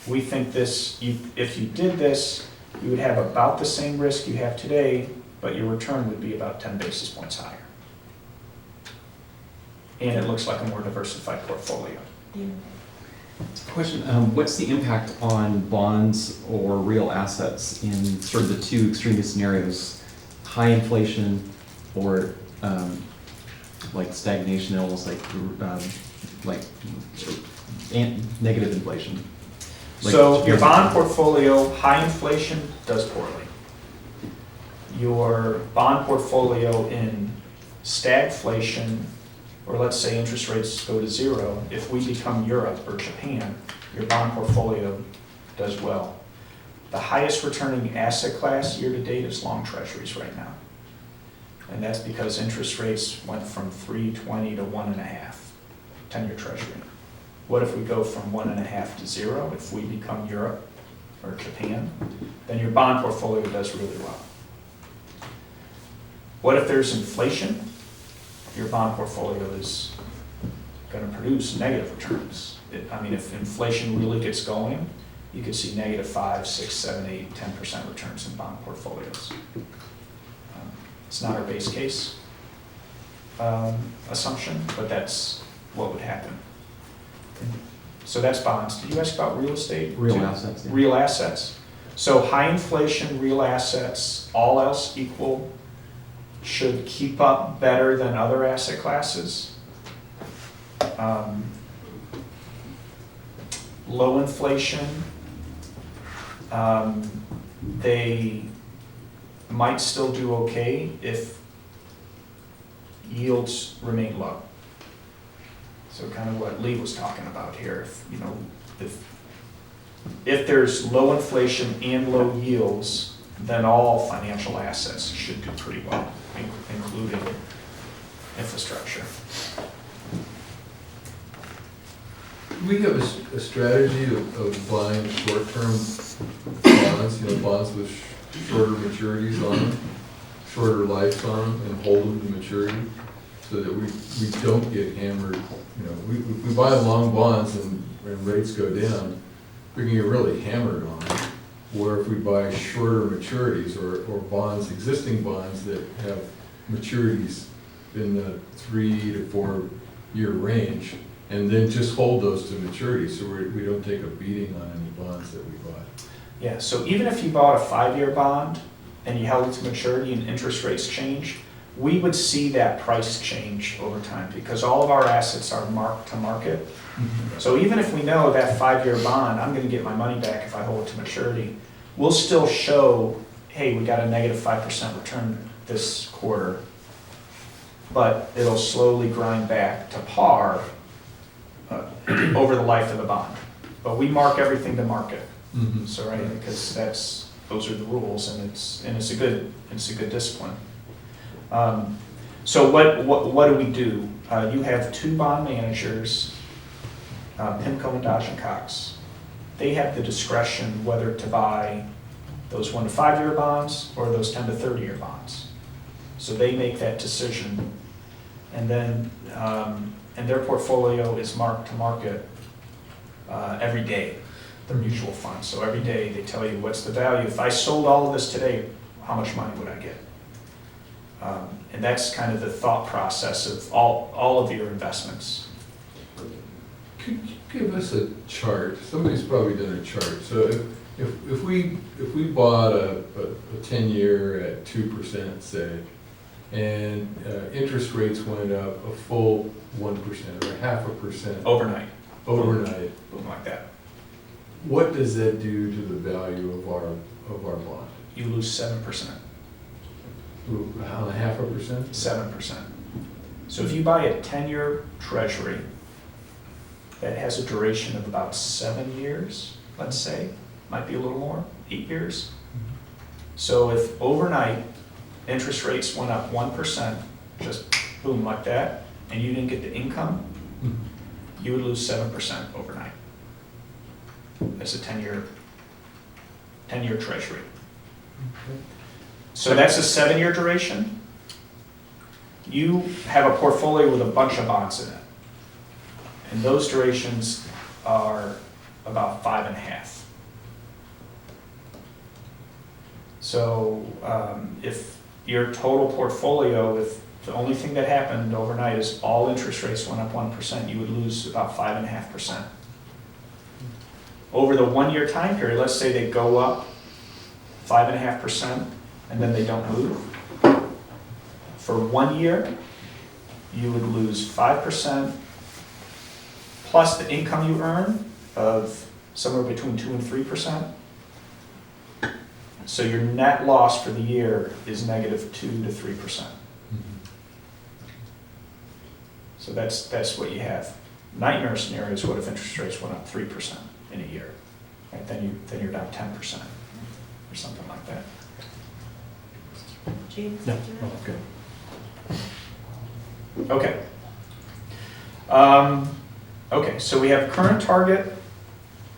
We think this, if you did this, you would have about the same risk you have today, but your return would be about 10 basis points higher. And it looks like a more diversified portfolio. Question, what's the impact on bonds or real assets in sort of the two extremist scenarios? High inflation or like stagnation, almost like negative inflation? So your bond portfolio, high inflation does poorly. Your bond portfolio in stagflation, or let's say interest rates go to 0, if we become Europe or Japan, your bond portfolio does well. The highest returning asset class year to date is long treasuries right now. And that's because interest rates went from 3.20 to 1.5, 10-year treasury. What if we go from 1.5 to 0? If we become Europe or Japan, then your bond portfolio does really well. What if there's inflation? Your bond portfolio is going to produce negative returns. If inflation really gets going, you could see negative 5, 6, 7, 8, 10% returns in bond portfolios. It's not our base case assumption, but that's what would happen. So that's bonds. Did you ask about real estate? Real assets. Yeah. Real assets. So high inflation, real assets, all else equal, should keep up better than other asset classes. Low inflation, they might still do okay if yields remain low. So kind of what Lee was talking about here. If there's low inflation and low yields, then all financial assets should do pretty well, including infrastructure. We have a strategy of buying short-term bonds, bonds with shorter maturities on them, shorter lives on them, and hold them to maturity, so that we don't get hammered. We buy long bonds and rates go down, we can get really hammered on them. Where if we buy shorter maturities or bonds, existing bonds that have maturities in the 3 to 4 year range, and then just hold those to maturity, so we don't take a beating on any bonds that we buy. Yeah, so even if you bought a 5-year bond and you held it to maturity and interest rates change, we would see that price change over time because all of our assets are marked to market. So even if we know that 5-year bond, I'm going to get my money back if I hold it to maturity, we'll still show, hey, we got a negative 5% return this quarter, but it'll slowly grind back to par over the life of the bond. But we mark everything to market. So right, because those are the rules, and it's a good discipline. So what do we do? You have 2 bond managers, PIMCO and Dodge & Cox. They have the discretion whether to buy those 1 to 5 year bonds or those 10 to 30 year bonds. So they make that decision, and then and their portfolio is marked to market every day. Their mutual funds. So every day they tell you what's the value. If I sold all of this today, how much money would I get? And that's kind of the thought process of all of your investments. Could you give us a chart? Somebody's probably done a chart. So If we bought a 10-year at 2%, say, and interest rates went up a full 1% or 0.5% Overnight, overnight, boom like that. what does that do to the value of our bond? You lose 7%, How, 0.5%? 7%. So if you buy a 10-year treasury that has a duration of about 7 years, let's say, might be a little more, 8 years. So if overnight interest rates went up 1%, just boom like that, and you didn't get the income, you would lose 7% overnight. That's a 10-year treasury. So that's a 7-year duration. You have a portfolio with a bunch of bonds in it. And those durations are about 5.5. So if your total portfolio, if the only thing that happened overnight is all interest rates went up 1%, you would lose about 5.5%. Over the 1-year time period, let's say they go up 5.5% and then they don't move. For 1 year, you would lose 5% plus the income you earn of somewhere between 2 and 3%. So your net loss for the year is -2 to 3%. So that's what you have. Nightmare scenario is what if interest rates went up 3% in a year, right? Then you're down 10% or something like that. James? No, did you have- okay. Okay. Okay, so we have current target,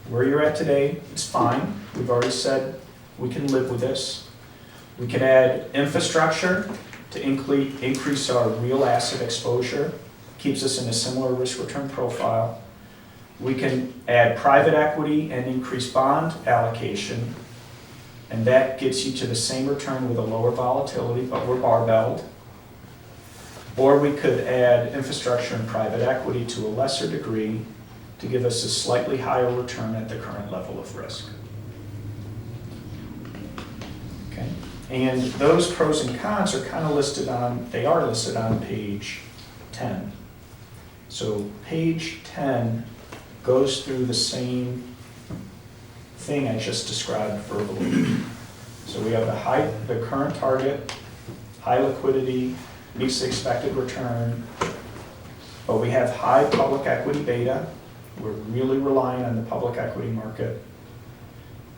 where you're at today, it's fine. We've already said we can live with this. We can add infrastructure to increase our real asset exposure, keeps us in a similar risk return profile. We can add private equity and increase bond allocation, and that gets you to the same return with a lower volatility, but we're barbelled. Or we could add infrastructure and private equity to a lesser degree to give us a slightly higher return at the current level of risk. Okay, and those pros and cons are kind of listed on, they are listed on page 10. So page 10 goes through the same thing I just described verbally. So we have the current target, high liquidity, meets the expected return, but we have high public equity beta. We're really relying on the public equity market.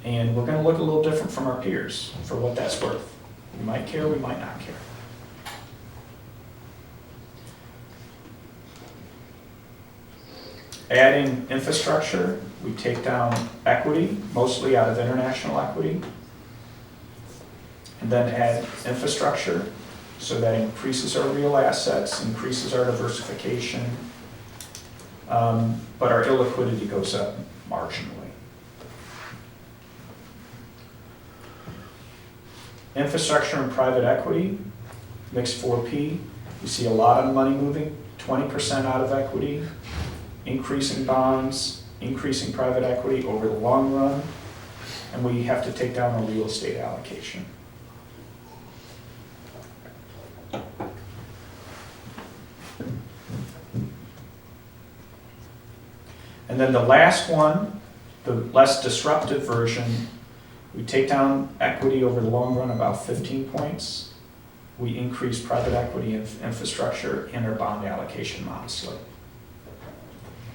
And we're going to look a little different from our peers for what that's worth. We might care, we might not care. Adding infrastructure, we take down equity, mostly out of international equity, and then add infrastructure, so that increases our real assets, increases our diversification, but our illiquidity goes up marginally. Infrastructure and private equity, mix 4P. You see a lot of money moving, 20% out of equity, increasing bonds, increasing private equity over the long run, and we have to take down our real estate allocation. And then the last one, the less disruptive version, we take down equity over the long run about 15 points. We increase private equity and infrastructure and our bond allocation modestly.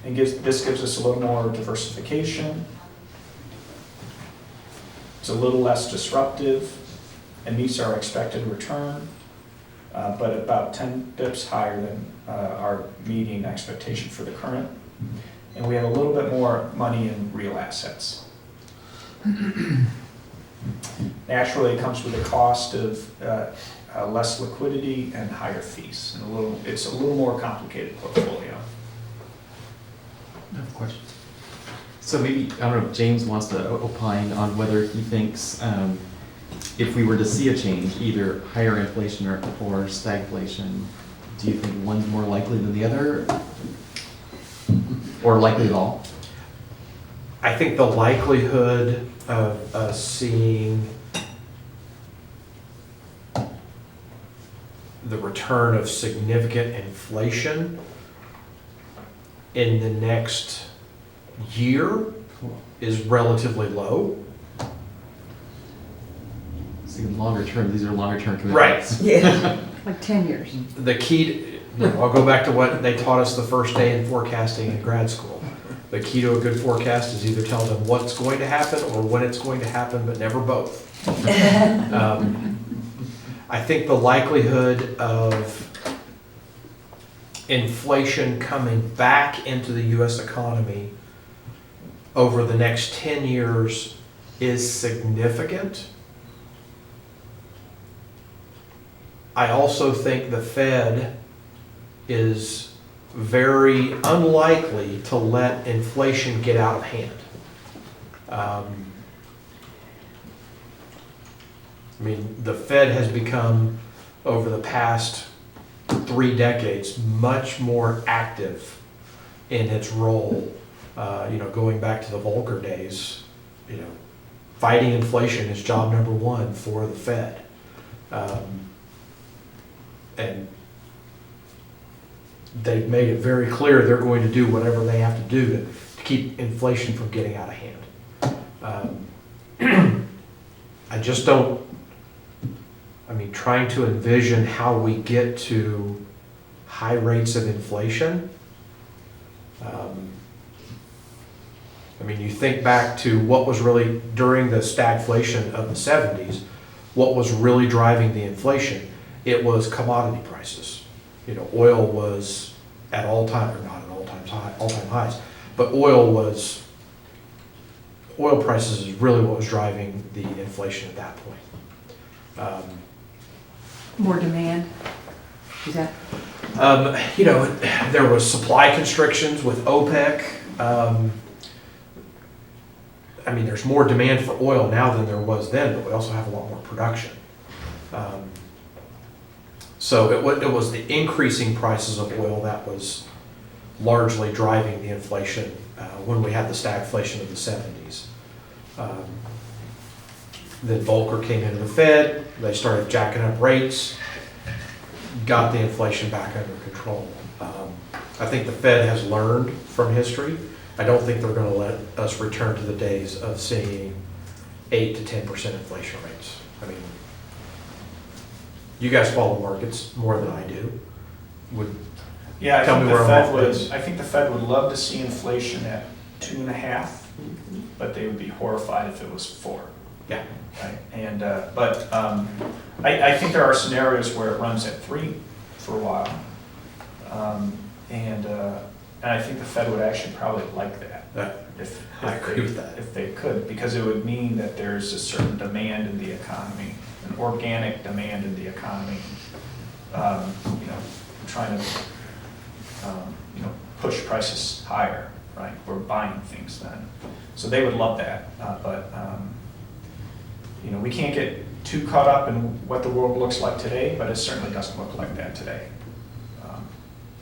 And this gives us a little more diversification. It's a little less disruptive and meets our expected return, but about 10 bips higher than our median expectation for the current. And we have a little bit more money in real assets. Naturally, it comes with a cost of less liquidity and higher fees. And it's a little more complicated portfolio. I have a question. So maybe, I don't know, if James wants to opine on whether he thinks if we were to see a change, either higher inflation or stagflation, do you think one's more likely than the other? Or likely at all? I think the likelihood of us seeing the return of significant inflation in the next year is relatively low. See, longer term, these are longer term commitments. Yeah. Like 10 years. The key, I'll go back to what they taught us the first day in forecasting in grad school. The key to a good forecast is either tell them what's going to happen or when it's going to happen, but never both. I think the likelihood of inflation coming back into the US economy over the next 10 years is significant. I also think the Fed is very unlikely to let inflation get out of hand. I mean, the Fed has become, over the past 3 decades, much more active in its role. Going back to the Volcker days, fighting inflation is job number 1 for the Fed. And they've made it very clear they're going to do whatever they have to do to keep inflation from getting out of hand. I just don't, trying to envision how we get to high rates of inflation. You think back to what was really, during the stagflation of the 70s, what was really driving the inflation? It was commodity prices. Oil was at all-time, or not at all-time highs, but oil prices is really what was driving the inflation at that point. More demand? Is that? There was supply constrictions with OPEC. There's more demand for oil now than there was then, but we also have a lot more production. So it was the increasing prices of oil that was largely driving the inflation when we had the stagflation of the 70s. Then Volcker came into the Fed, they started jacking up rates, got the inflation back under control. I think the Fed has learned from history. I don't think they're going to let us return to the days of seeing 8 to 10% inflation rates. You guys follow markets more than I do. Yeah, Tell me where I'm off base. I think the Fed would love to see inflation at 2.5, but they would be horrified if it was 4. Yeah. Right? And I think there are scenarios where it runs at 3 for a while, and I think the Fed would actually probably like that. I agree with that. If they could, because it would mean that there's a certain demand in the economy, an organic demand in the economy. Trying to push prices higher, right? We're buying things then, so they would love that. But we can't get too caught up in what the world looks like today, but it certainly doesn't look like that today.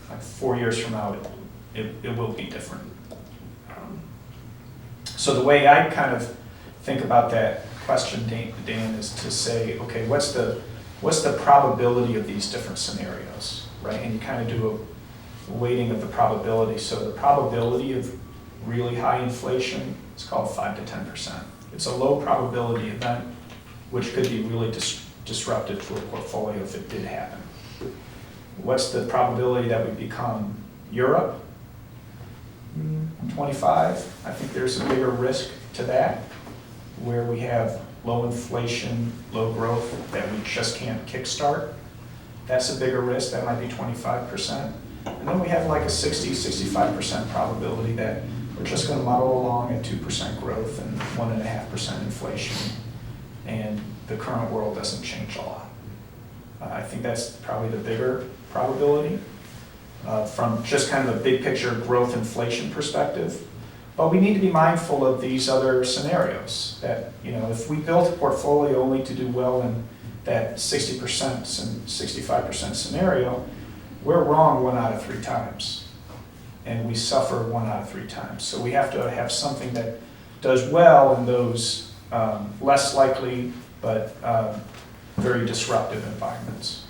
Like 4 years from now, it will be different. So the way I kind of think about that question, Dan, is to say, okay, what's the probability of these different scenarios, right? And you kind of do a weighting of the probability. So the probability of really high inflation is called 5 to 10%. It's a low probability event, which could be really disruptive to a portfolio if it did happen. What's the probability that we become Europe? 25. I think there's a bigger risk to that, where we have low inflation, low growth that we just can't kickstart. That's a bigger risk. That might be 25%. And then we have like a 65% probability that we're just going to muddle along at 2% growth and 1.5% inflation, and the current world doesn't change a lot. I think that's probably the bigger probability from just kind of a big picture growth inflation perspective. But we need to be mindful of these other scenarios that, if we built a portfolio only to do well in that 60% and 65% scenario, we're wrong 1 out of 3 times. And we suffer 1 out of 3 times. So we have to have something that does well in those less likely, but very disruptive environments.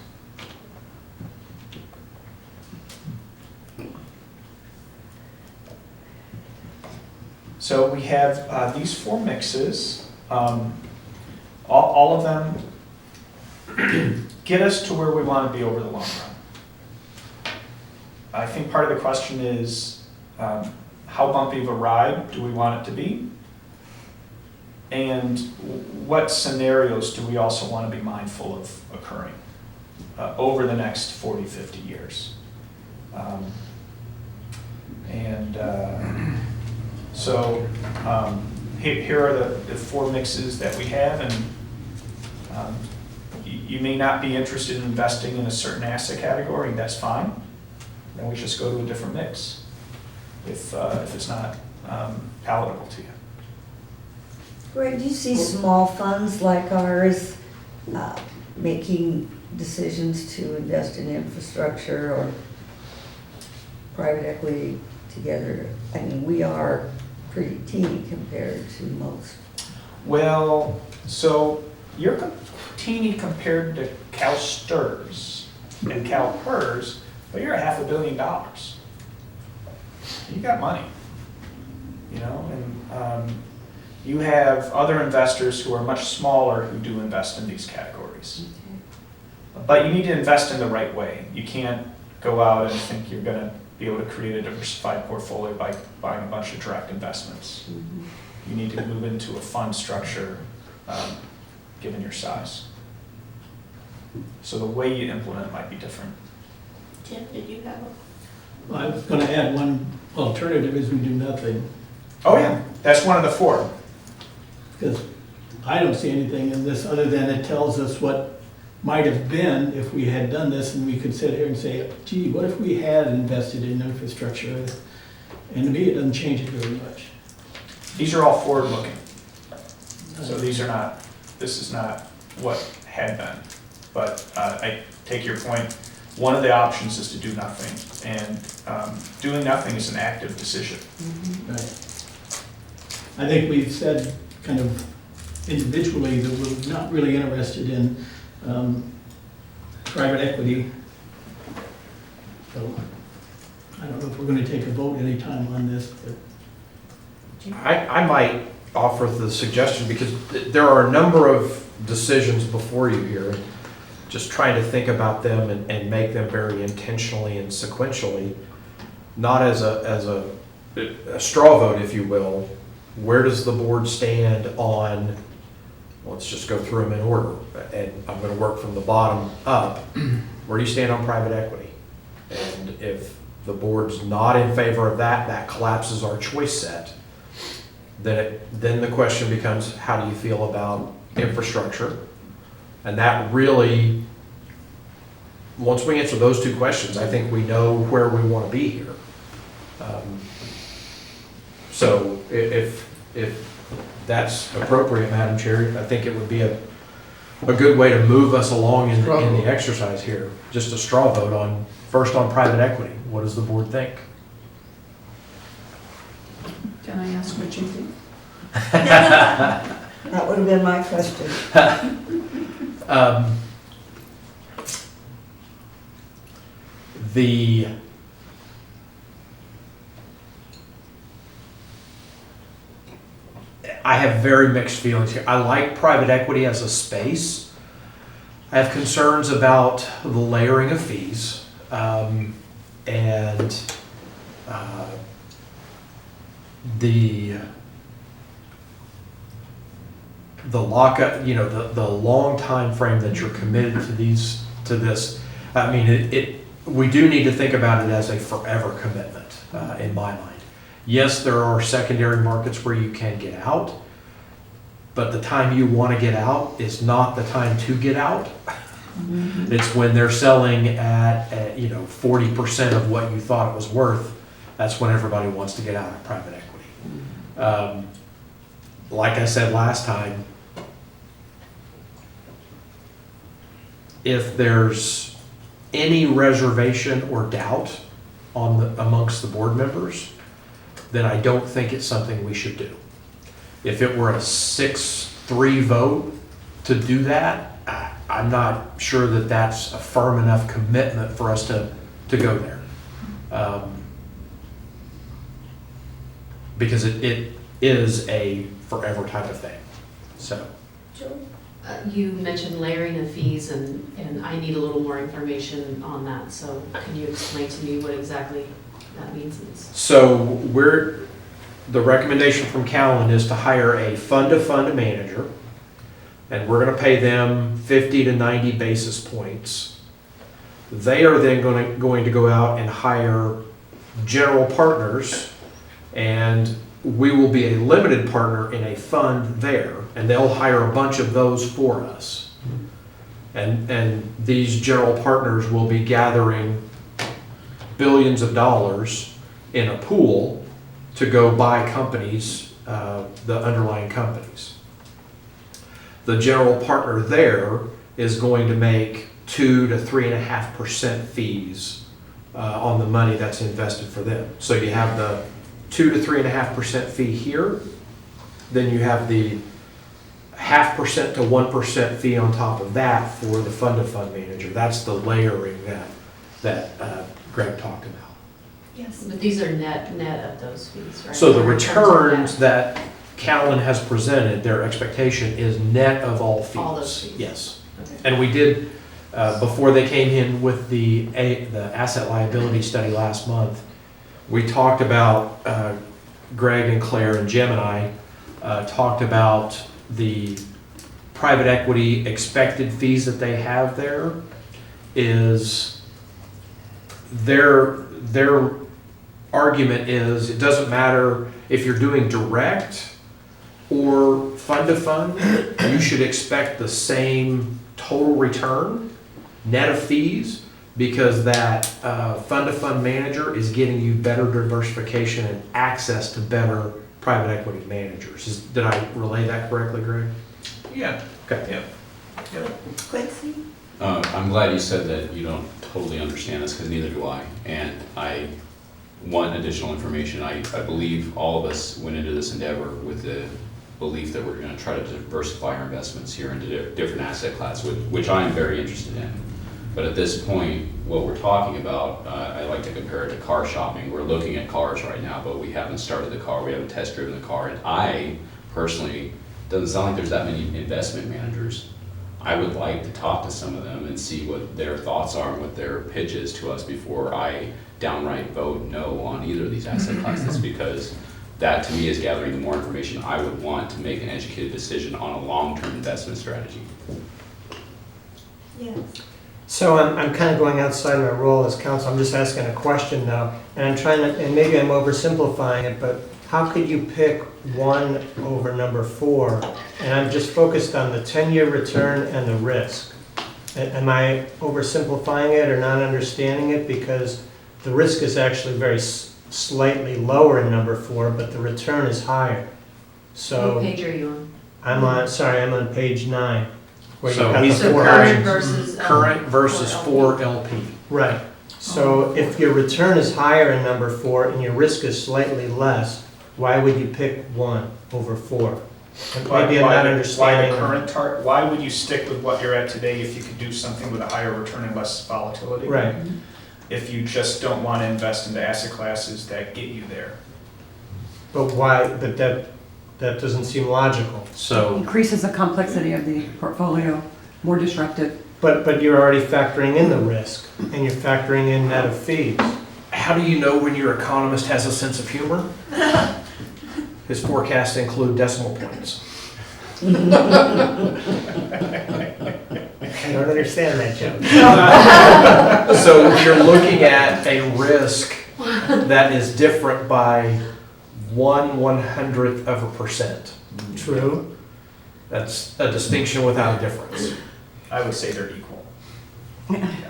So we have these 4 mixes. All of them get us to where we want to be over the long run. I think part of the question is, how bumpy of a ride do we want it to be? And what scenarios do we also want to be mindful of occurring over the next 40, 50 years? So here are the 4 mixes that we have, and you may not be interested in investing in a certain asset category, that's fine. Then we just go to a different mix if it's not palatable to you. Greg, do you see small funds like ours making decisions to invest in infrastructure or private equity together? I mean, we are pretty teeny compared to most. Well, so you're teeny compared to CalSTRS and CalPERS, but you're $500 million. You got money, you know, and you have other investors who are much smaller who do invest in these categories. But you need to invest in the right way. You can't go out and think you're going to be able to create a diversified portfolio by buying a bunch of direct investments. You need to move into a fund structure given your size. So the way you implement it might be different. Tim, did you have a? Well, I was gonna add one alternative is we do nothing, Oh yeah, that's one of the 4. because I don't see anything in this other than it tells us what might have been if we had done this, and we could sit here and say, gee, what if we had invested in infrastructure? And to me, it doesn't change it very much. These are all forward-looking. So these are not, this is not what had been. But I take your point. One of the options is to do nothing. And doing nothing is an active decision. Right. I think we've said kind of individually that we're not really interested in private equity. So I don't know if we're going to take a vote anytime on this, but. I might offer the suggestion, because there are a number of decisions before you here, and just trying to think about them and make them very intentionally and sequentially, not as a straw vote, if you will. Where does the board stand on, let's just go through them in order, and I'm going to work from the bottom up. Where do you stand on private equity? And if the board's not in favor of that, that collapses our choice set. Then the question becomes, how do you feel about infrastructure? And that really, once we answer those 2 questions, I think we know where we want to be here. So if that's appropriate, Madam Chair, I think it would be a good way to move us along in the exercise here. Just a straw vote on, first on private equity. What does the board think? Can I ask what you think? That would have been my question. I have very mixed feelings here. I like private equity as a space. I have concerns about the layering of fees, and the lockup, you know, the long time frame that you're committed to this. I mean, we do need to think about it as a forever commitment, in my mind. Yes, there are secondary markets where you can get out, but the time you want to get out is not the time to get out. Mm-hmm. It's when they're selling at 40% of what you thought it was worth. That's when everybody wants to get out of private equity. Like I said last time, if there's any reservation or doubt amongst the board members, then I don't think it's something we should do. If it were a 6 3 vote to do that, I'm not sure that that's a firm enough commitment for us to go there. Because it is a forever type of thing, so. You mentioned layering of fees, and I need a little more information on that, so can you explain to me what exactly that means? So the recommendation from Callan is to hire a fund-to-fund manager, and we're gonna pay them 50 to 90 basis points. They are then going to go out and hire general partners, and we will be a limited partner in a fund there, and they'll hire a bunch of those for us. And these general partners will be gathering billions of dollars in a pool to go buy companies, the underlying companies. The general partner there is going to make 2 to 3.5% fees on the money that's invested for them. So you have the 2 to 3.5% fee here, then you have the 0.5% to 1% fee on top of that for the fund-to-fund manager. That's the layering that Greg talked about. Yes. But these are net of those fees, right? So the returns that Callan has presented, their expectation is net of all fees. All those fees. Yes. Okay. And we did, before they came in with the asset liability study last month, we talked about, Greg and Claire and Jim and I talked about the private equity expected fees that they have there. Is their argument is it doesn't matter if you're doing direct or fund to fund, you should expect the same total return net of fees, because that fund-to-fund manager is getting you better diversification and access to better private equity managers. Did I relay that correctly, Greg? Yeah. Okay. Yeah. Quincy? I'm glad you said that you don't totally understand this, because neither do I. And I want additional information. I believe all of us went into this endeavor with the belief that we're going to try to diversify our investments here into different asset classes, which I am very interested in. But at this point, what we're talking about, I like to compare it to car shopping. We're looking at cars right now, but we haven't started the car, we haven't test driven the car. And I personally, doesn't sound like there's that many investment managers. I would like to talk to some of them and see what their thoughts are and what their pitch is to us before I downright vote no on either of these asset classes, because that to me is gathering the more information I would want to make an educated decision on a long-term investment strategy. Yes. So I'm kind of going outside my role as counsel. I'm just asking a question now, and I'm trying to, and maybe I'm oversimplifying it, but how could you pick 1 over number 4? And I'm just focused on the 10-year return and the risk. Am I oversimplifying it or not understanding it? Because the risk is actually very slightly lower in number 4, but the return is higher. So What page are you on? I'm on page 9. Where So you've got he's the 4 current options. versus Current versus 4 LP. Right. So if your return is higher in number 4 and your risk is slightly less, why would you pick 1 over 4? And maybe I'm not understanding. Why would you stick with what you're at today if you could do something with a higher return and less volatility? Right. If you just don't want to invest into asset classes that get you there. But why? But that doesn't seem logical. So Increases the complexity of the portfolio, more disruptive. But you're already factoring in the risk, and you're factoring in net of fees. how do you know when your economist has a sense of humor? His forecasts include decimal points. I don't understand that joke. So you're looking at a risk that is different by 1/100%. True. That's a distinction without a difference. I would say they're equal.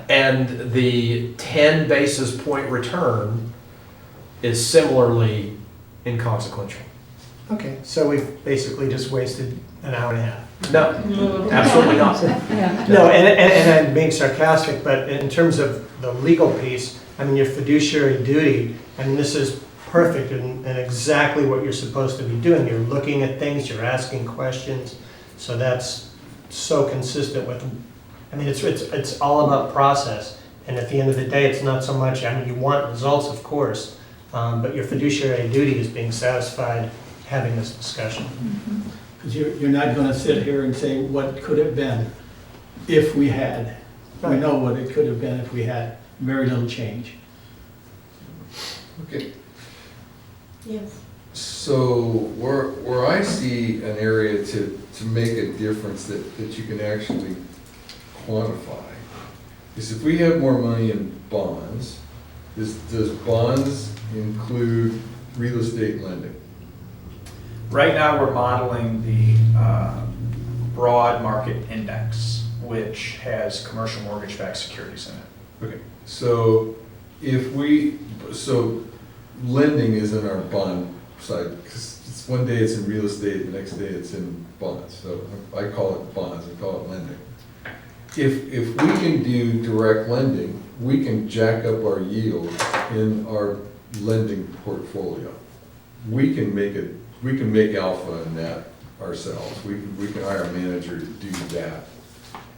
And the 10 basis point return is similarly inconsequential. Okay, so we've basically just wasted an hour and a half. No, absolutely not. Yeah. No, and I'm being sarcastic, but in terms of the legal piece, I mean, your fiduciary duty, and this is perfect and exactly what you're supposed to be doing. You're looking at things, you're asking questions. So that's so consistent with, I mean, it's all about process. And at the end of the day, it's not so much, I mean, you want results, of course, but your fiduciary duty is being satisfied having this discussion. Because you're not gonna sit here and say, what could have been if we had. We Right. know what it could have been if we had very little change. Okay, Yes. so where I see an area to make a difference that you can actually quantify is if we have more money in bonds, does bonds include real estate lending? Right now, we're modeling the broad market index, which has commercial mortgage-backed securities in it. Okay, so so lending is in our bond side, because it's one day it's in real estate, the next day it's in bonds. So I call it bonds, I call it lending. If we can do direct lending, we can jack up our yield in our lending portfolio. We can make alpha in that ourselves. We can hire a manager to do that.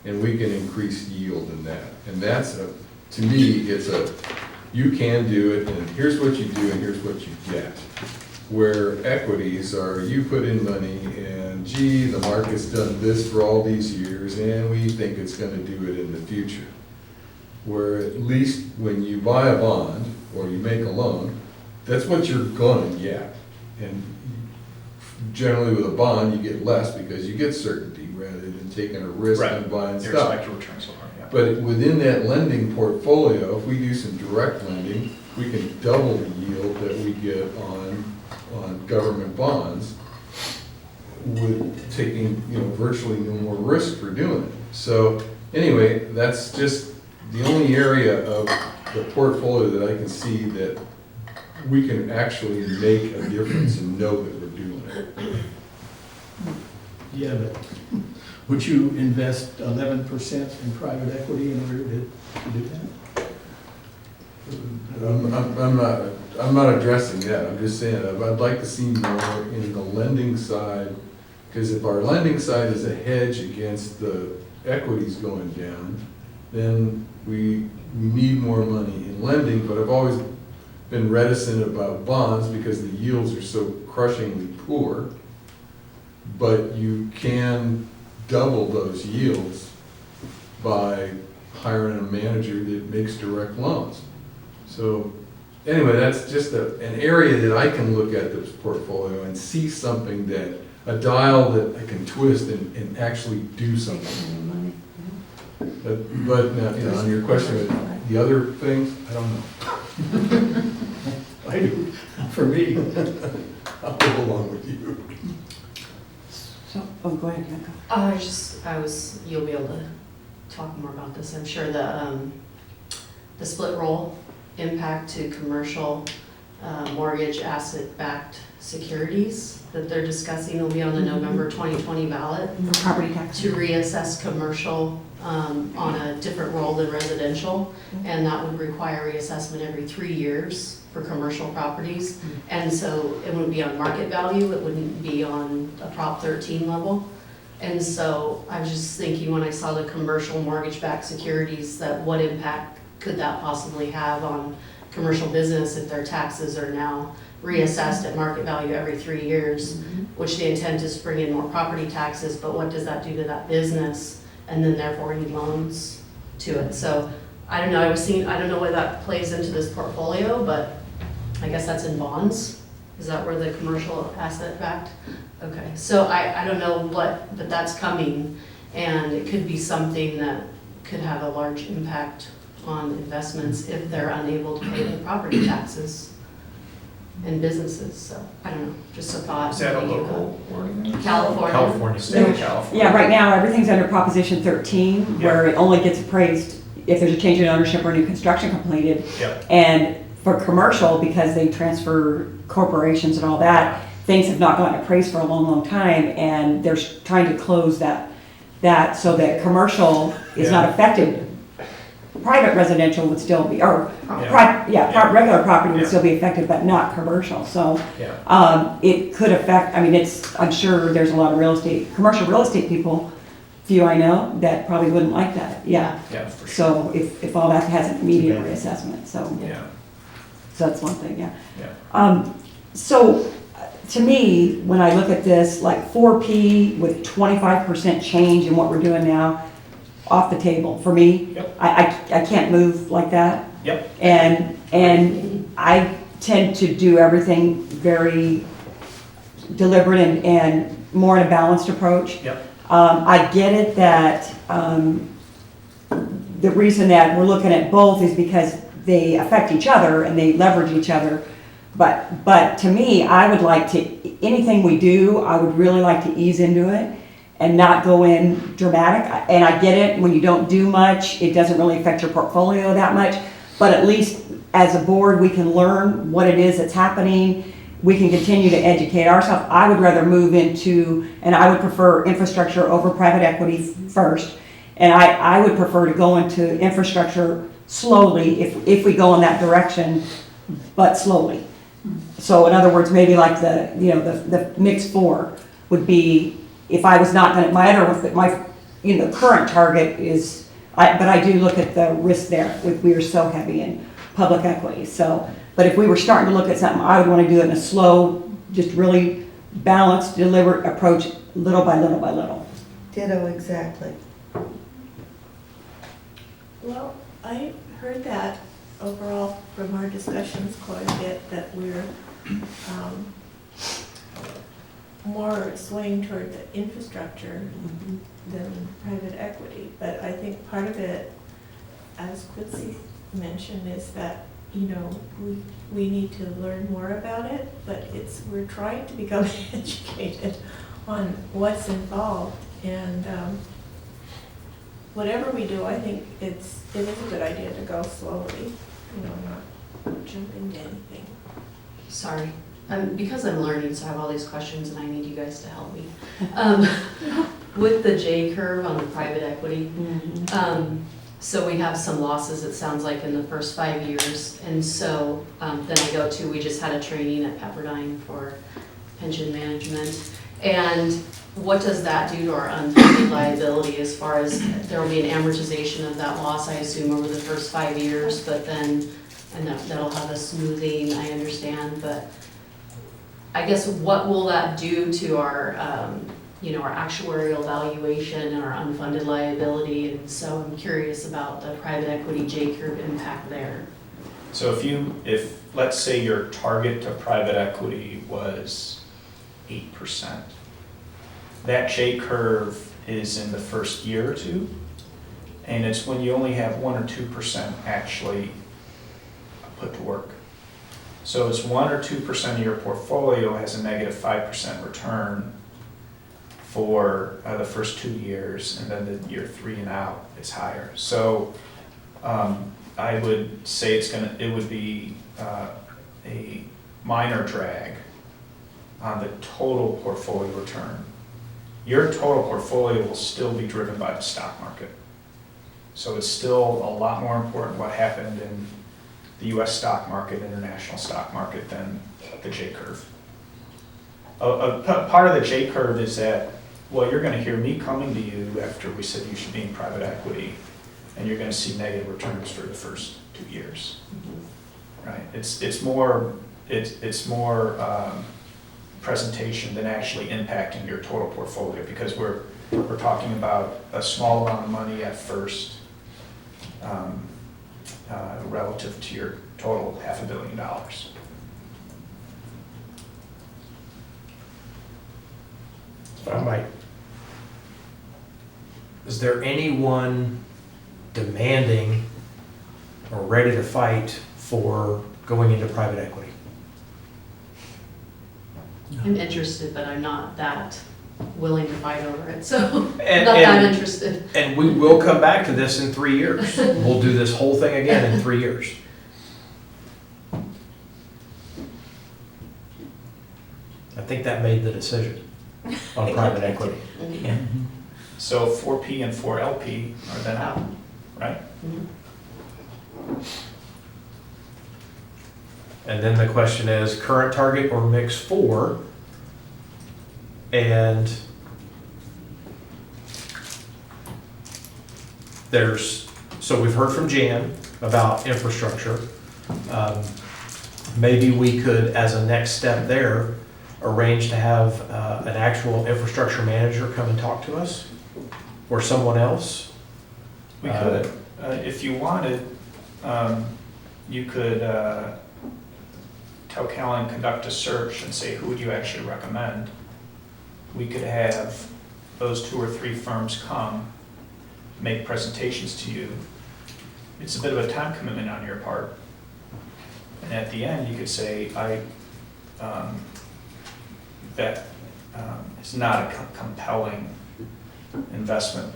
And we can increase yield in that. And that's, to me, you can do it, and here's what you do, and here's what you get. Where equities are, you put in money, and gee, the market's done this for all these years, and we think it's gonna do it in the future. Where at least when you buy a bond, or you make a loan, that's what you're gonna get. And generally with a bond, you get less because you get certainty rather than taking a risk Right. on buying Your stuff. expected return so far, yeah. But within that lending portfolio, if we do some direct lending, we can double the yield that we get on government bonds with taking, virtually no more risk for doing it. So anyway, that's just the only area of the portfolio that I can see that we can actually make a difference and know that we're doing it. Yeah, but would you invest 11% in private equity in order to do that? I'm not addressing that, I'm just saying, I'd like to see more in the lending side, because if our lending side is a hedge against the equities going down, then we need more money in lending, but I've always been reticent about bonds because the yields are so crushingly poor, but you can double those yields by hiring a manager that makes direct loans. So anyway, that's just an area that I can look at this portfolio and see something that, a dial that I can twist and actually do something. But now, on your question of the other things, I don't know. I do, for me. I'll go along with you. So, go ahead, Bianca. You'll be able to talk more about this. I'm sure the split roll impact to commercial mortgage asset-backed securities that they're discussing will be on the November 2020 ballot For property tax. to reassess commercial on a different roll than residential. And that would require reassessment every 3 years for commercial properties. And so it wouldn't be on market value, it wouldn't be on a Prop 13 level. And so I was just thinking when I saw the commercial mortgage-backed securities, that what impact could that possibly have on commercial business if their taxes are now reassessed at market value every 3 years, which the intent is to bring in more property taxes, but what does that do to that business? And then therefore any loans to it. So I don't know, I don't know whether that plays into this portfolio, but I guess that's in bonds. Is that where the commercial asset backed? Okay, so I don't know but that's coming, and it could be something that could have a large impact on investments if they're unable to pay their property taxes in businesses. So I don't know, just a thought. Is that a maybe, local ordinance? California. California State of state. California. Yeah, right now, everything's under Proposition 13, where it only gets appraised if there's a change in ownership or new construction completed. Yep. And for commercial, because they transfer corporations and all that, things have not gotten appraised for a long, long time, and they're trying to close that so that commercial is not affected private residential would still be, or, regular property would Yeah. still be affected, but not commercial, so. Yeah. It could affect, I mean, I'm sure there's a lot of commercial real estate people, few I know, that probably wouldn't like that, yeah. Yeah, for sure. So if all that has an immediate reassessment, so. Yeah, So that's one thing, yeah. yeah. So, to me, when I look at this, like 4P with 25% change in what we're doing now, off the table for me. Yep. I can't move like that. Yep. And I tend to do everything very deliberate and more in a balanced approach. Yep. I get it that the reason that we're looking at both is because they affect each other and they leverage each other. But to me, I would like to, anything we do, I would really like to ease into it and not go in dramatic. And I get it, when you don't do much, it doesn't really affect your portfolio that much. But at least as a board, we can learn what it is that's happening. We can continue to educate ourselves. I would rather move into, and I would prefer infrastructure over private equity first. And I would prefer to go into infrastructure slowly if we go in that direction, but slowly. So in other words, maybe like the mix 4 would be, if I was not gonna, my current target is, but I do look at the risk there, we are so heavy in public equity, so, but if we were starting to look at something, I would wanna do it in a slow, just really balanced, deliberate approach, little by little by little. Ditto, exactly. Well, I heard that overall from our discussions quite a bit, that we're more swaying toward the infrastructure than private equity. But I think part of it, as Quincy mentioned, is that, we need to learn more about it, but we're trying to become educated on what's involved. And whatever we do, I think it is a good idea to go slowly, not jump into anything. Sorry, because I'm learning, so I have all these questions and I need you guys to help me. With the J curve on the private equity, so we have some losses, it sounds like, in the first 5 years. And so then we just had a training at Pepperdine for pension management. And what does that do to our unfunded liability, as far as there will be an amortization of that loss, I assume, over the first 5 years, but then, and that'll have a smoothing, I understand, but I guess what will that do to our, our actuarial valuation and our unfunded liability? And so I'm curious about the private equity J-curve impact there. So if let's say your target to private equity was 8%, that J-curve is in the first year or two, and it's when you only have 1 or 2% actually put to work. So it's 1 or 2% of your portfolio has a negative 5% return for the first 2 years, and then the year 3 and out, it's higher. So I would say it would be a minor drag on the total portfolio return. Your total portfolio will still be driven by the stock market. So it's still a lot more important what happened in the US stock market, international stock market, than the J-curve. Part of the J-curve is that, well, you're going to hear me coming to you after we said you should be in private equity, and you're going to see negative returns for the first 2 years, right? It's more presentation than actually impacting your total portfolio, because we're talking about a small amount of money at first relative to your total $500 million. Mike, is there anyone demanding or ready to fight for going into private equity? I'm interested, but I'm not that willing to fight over it, so not And- that interested. And we will come back to this in 3 years. We'll do this whole thing again in 3 years. I think that made the decision on private equity. Mhm. So 4P and 4LP are then out, right? Mhm. And then the question is, current target or mix 4? And so we've heard from Jan about infrastructure. Maybe we could, as a next step there, arrange to have an actual infrastructure manager come and talk to us, or someone else. We could, if you wanted, you could tell Callan, conduct a search and say, who would you actually recommend? We could have those 2 or 3 firms come, make presentations to you. It's a bit of a time commitment on your part. And at the end, you could say, that is not a compelling investment,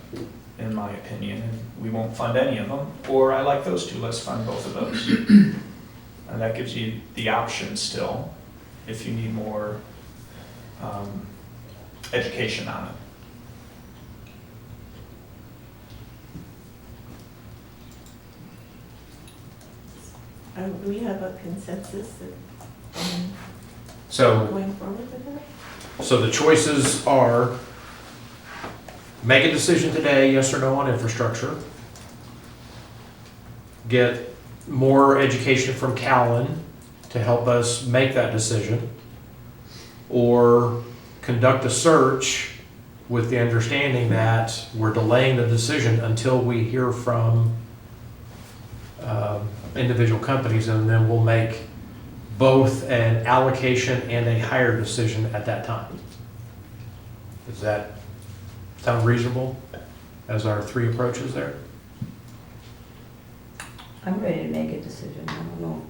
in my opinion, and we won't fund any of them. Or I like those 2, let's fund both of those. And that gives you the option still, if you need more education on it. Do we have a consensus on So, going forward with that? so the choices are, make a decision today, yes or no on infrastructure. Get more education from Callan to help us make that decision. Or conduct a search with the understanding that we're delaying the decision until we hear from individual companies, and then we'll make both an allocation and a hire decision at that time. Does that sound reasonable as our 3 approaches there? I'm ready to make a decision. I don't know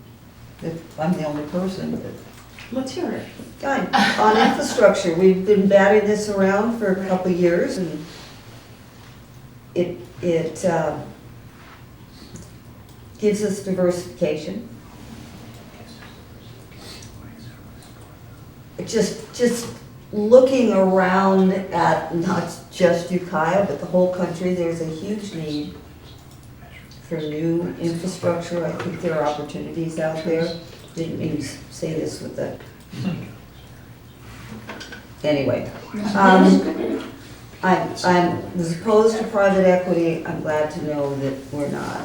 if I'm the only person, but. Let's hear it. On infrastructure, we've been batting this around for a couple of years, and it gives us diversification. Just looking around at not just Ukiah, but the whole country, there's a huge need for new infrastructure. I think there are opportunities out there. Didn't mean to say this with the, anyway. I'm, as opposed to private equity, I'm glad to know that we're not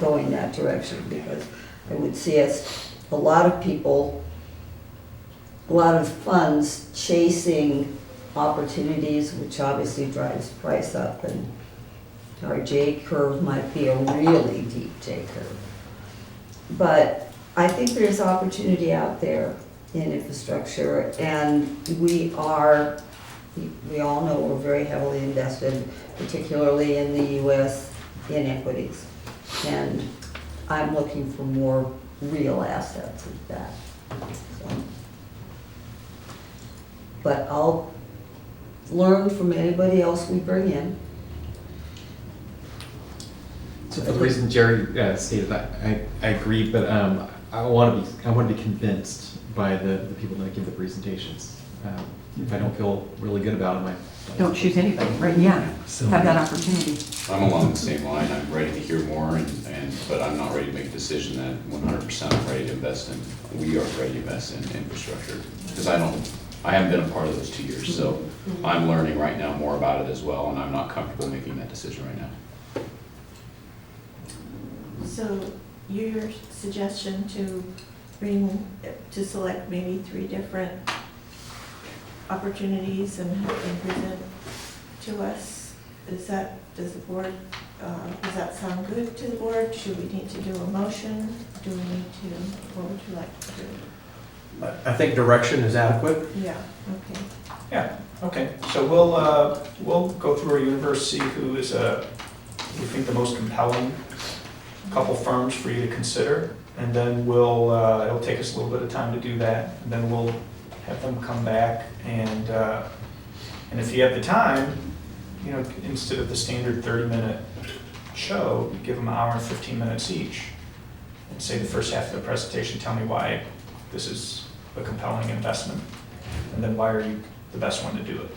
going that direction, because I would see us, a lot of people, a lot of funds chasing opportunities, which obviously drives price up, and our J curve might be a really deep J curve. But I think there's opportunity out there in infrastructure, and we all know we're very heavily invested, particularly in the US, in equities. And I'm looking for more real assets of that. So. But I'll learn from anybody else we bring in. So for the reason Jerry stated, I agree, but I want to be convinced by the people that give the presentations. If I don't feel really good about them, Don't choose anybody, right? Yeah, have that opportunity. I'm along the same line. I'm ready to hear more, but I'm not ready to make a decision that 100% I'm ready to invest in. We are ready to invest in infrastructure, because I haven't been a part of those 2 years, so I'm learning right now more about it as well, and I'm not comfortable making that decision right now. So your suggestion to select maybe 3 different opportunities and have them present to us, does that sound good to the board? Should we need to do a motion? What would you like to do? I think direction is adequate. Yeah, okay. Yeah, okay, so we'll go through our universe, see who is, we think the most compelling couple firms for you to consider, and then it'll take us a little bit of time to do that, and then we'll have them come back, and if you have the time, instead of the standard 30-minute show, you give them an hour and 15 minutes each, and say the first half of the presentation, tell me why this is a compelling investment, and then why are you the best one to do it.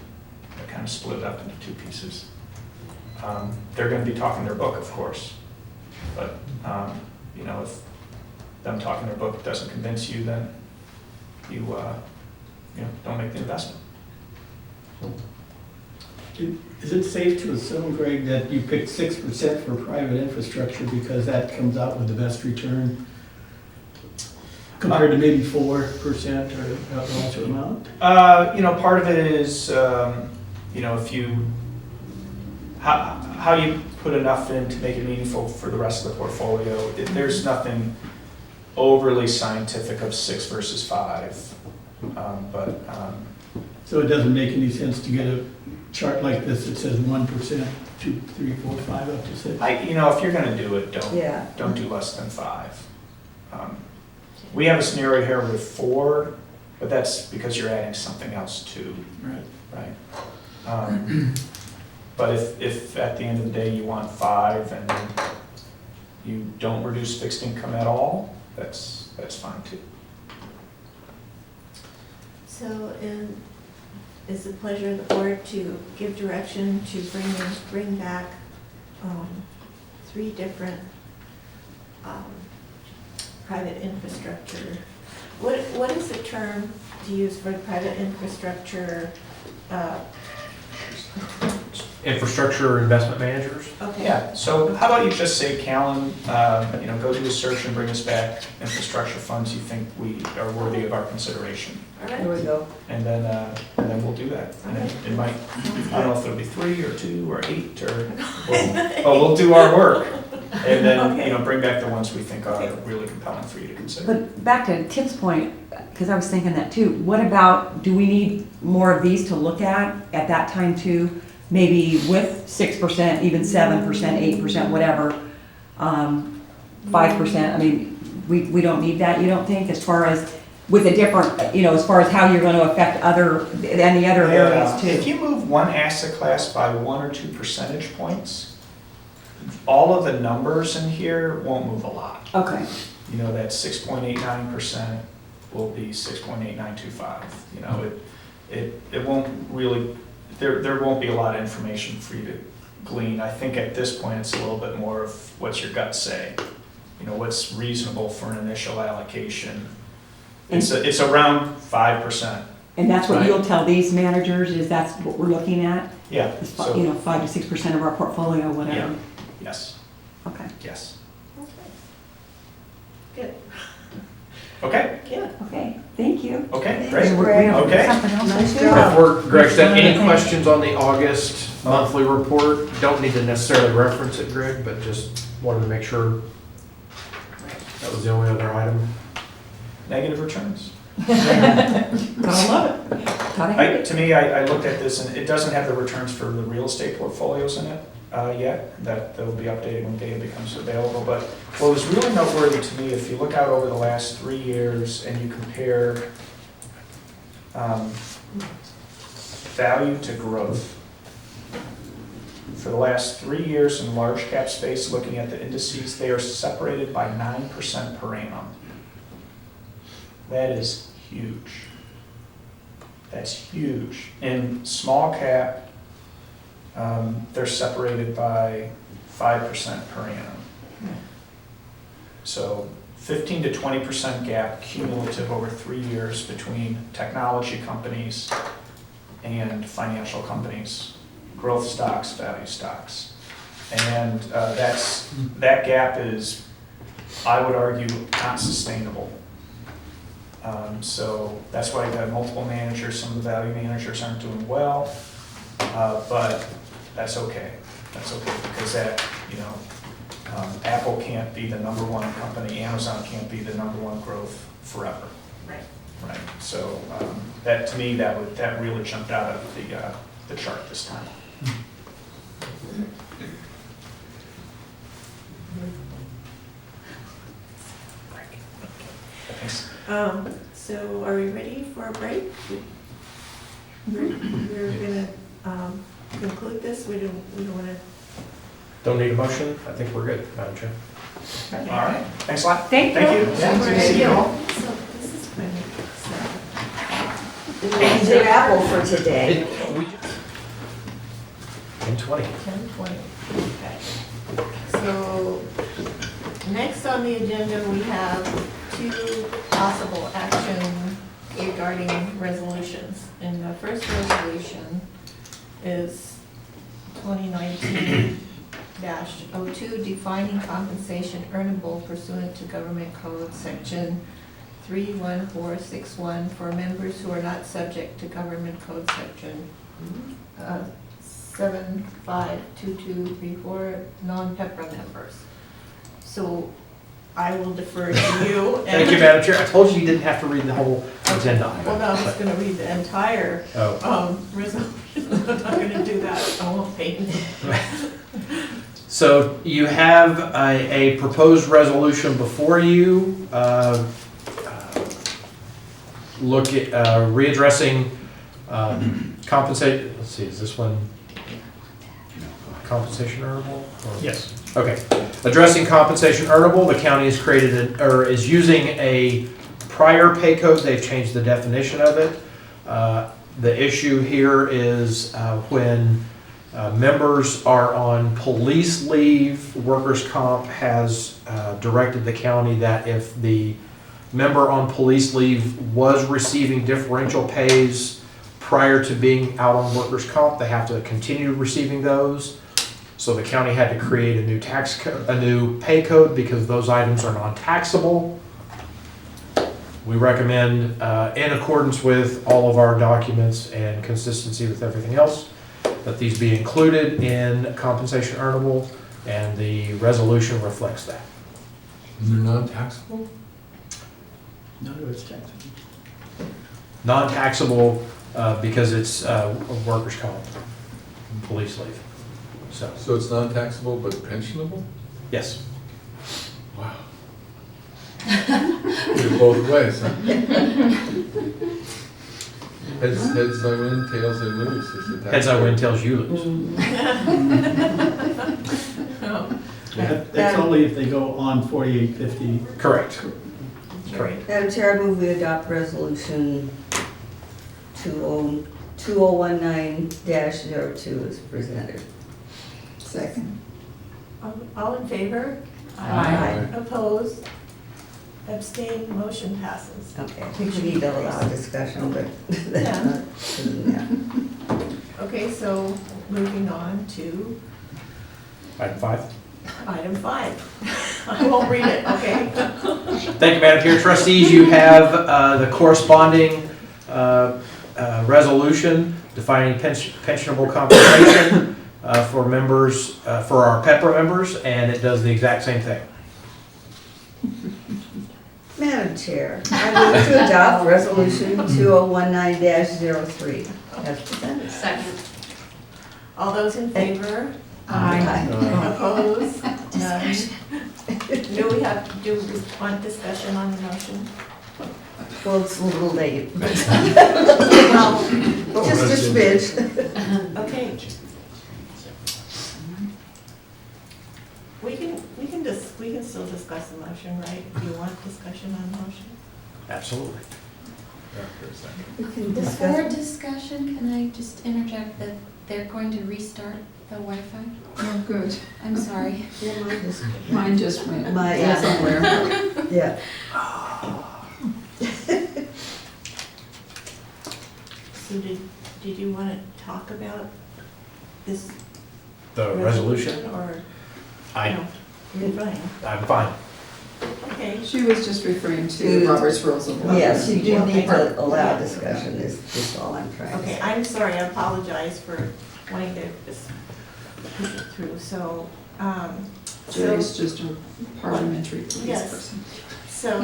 I kind of split it up into 2 pieces. They're going to be talking their book, of course, but you know, if them talking their book doesn't convince you, then you don't make the investment. Is it safe to assume, Greg, that you picked 6% for private infrastructure because that comes out with the best return compared to maybe 4% or a lesser amount? Part of it is, if how you put enough in to make it meaningful for the rest of the portfolio. There's nothing overly scientific of 6 versus 5, but. So it doesn't make any sense to get a chart like this that says 1%, 2, 3, 4, 5, up to 6? If you're gonna do it, Yeah. don't do less than 5. We have a scenario here with 4, but that's because you're adding something else too, right? But if at the end of the day you want 5 and you don't reduce fixed income at all, that's fine too. So, is the pleasure of the board to give direction to bring back 3 different private infrastructure? What is the term to use for private infrastructure? Infrastructure investment managers? Okay. Yeah, so how about you just say, Callan, go do a search and bring us back infrastructure funds you think we are worthy of our consideration. All right. There we go. And then we'll do that. And it might, I don't know if it'll be 3 or 2 or 8 or, we'll do our work. And then, Okay. bring back the ones we think are really compelling for you to consider. But back to Tim's point, because I was thinking that too, what about, do we need more of these to look at that time too? Maybe with 6%, even 7%, 8%, whatever, 5%, I mean, we don't need that, you don't think, as far as with a different, as far as how you're going to affect any other areas If too? you move one asset class by 1 or 2 percentage points, all of the numbers in here won't move a lot. Okay, That 6.89% will be 6.8925. It won't really, there won't be a lot of information for you to glean. I think at this point, it's a little bit more of what's your gut say. What's reasonable for an initial allocation. It's around 5%. and that's what Right. you'll tell these managers, is that's what we're looking at? Yeah, Is so, 5 to 6% of our portfolio, whatever? yes, Okay, yes. Good. Okay, Good. okay, thank you. okay, Thanks, great. And we have Okay. something else to Nice do? job. Before Greg said, any Okay. questions on the August monthly report? Don't need to necessarily reference it, Greg, but just wanted to make sure that was the only other item. Negative returns. Gotta love it. Gotta hate it. To me, I looked at this and it doesn't have the returns for the real estate portfolios in it yet. That will be updated when data becomes available. But what was really noteworthy to me, if you look out over the last 3 years and you compare value to growth. For the last 3 years in large cap space, looking at the indices, they are separated by 9% per annum. That is huge. That's huge. In small cap, they're separated by 5% per annum. So 15 to 20% gap cumulative over 3 years between technology companies and financial companies, growth stocks, value stocks. And that gap is, I would argue, not sustainable. So that's why you've got multiple managers. Some of the value managers aren't doing well, but that's okay. That's okay because Apple can't be the #1 company. Amazon can't be the #1 growth forever. Right. Right. So that to me that really jumped out of the chart this time. Thanks. So are we ready for a break? We're gonna conclude this. We don't want to. Don't need a motion? I think we're good, Madam Chair. All right. Thanks a lot. Thank you. Yeah, Thank see you. So this is pretty. Major apple for today. 10:20. 10:20. Okay. So Next on the agenda, we have 2 possible action regarding resolutions. And the first resolution is 2019-02, defining compensation earnable pursuant to Government Code Section 31461 for members who are not subject to Government Code Section 752234, non-PEPRA members. So I will defer to you. Thank you, Madam Chair. I told you you didn't have to read the whole agenda. Well, no, I was gonna read the entire resolution. I'm not gonna do that. I won't pay. So you have a proposed resolution before you. Look at readdressing compensate, let's see, is this one compensation earnable? Yes. Okay. Addressing compensation earnable, the county has created, or is using a prior pay code. They've changed the definition of it. The issue here is when members are on police leave, workers' comp has directed the county that if the member on police leave was receiving differential pays prior to being out on workers' comp, they have to continue receiving those. So the county had to create a new a new pay code because those items are non-taxable. We recommend, in accordance with all of our documents and consistency with everything else, that these be included in compensation earnable, and the resolution reflects that. And they're non-taxable? No, it's taxable. Non-taxable because it's workers' comp, police leave. So it's non-taxable but pensionable? Yes. Wow. Get both ways, huh? Heads I win, tails I lose. Is the tax Heads I win, rate. tails you lose. That's only if they go on 4850. Correct. Correct. Madam Chair, I move we adopt resolution 2019-02 as presented. Second. All in favor? Aye. Opposed? Abstained? Motion passes. Okay, I think we need to allow discussion, but that's not, yeah. Okay, so moving on to Item 5. item 5. I won't read it, okay? Thank you, Madam Chair. Trustees, you have the corresponding resolution defining pensionable compensation for members, for our PEPRA members, and it does the exact same thing. Madam Chair, I move to adopt resolution 2019-03 as presented. Second. All those in favor? Aye. Opposed? None? Do we want discussion on the motion? Well, it's a little late, but Well, just a smidge. okay. We can still discuss the motion, right? Do you want discussion on the motion? Absolutely. After a second. We can Before discuss. discussion, can I just interject that they're going to restart the Wi-Fi? Oh, good. I'm sorry. Yeah, Mine just went. my, yeah, somewhere, yeah. So did you want to talk about this The resolution? Or, I, no, you're fine. I'm fine. Okay. She was just referring to Robert's Rules of Order. Yes, you do need to allow discussion, is just all I'm trying to Okay, say. I'm sorry, I apologize for wanting to just push it through, so, Jerry's just a parliamentary police Yes. person. so,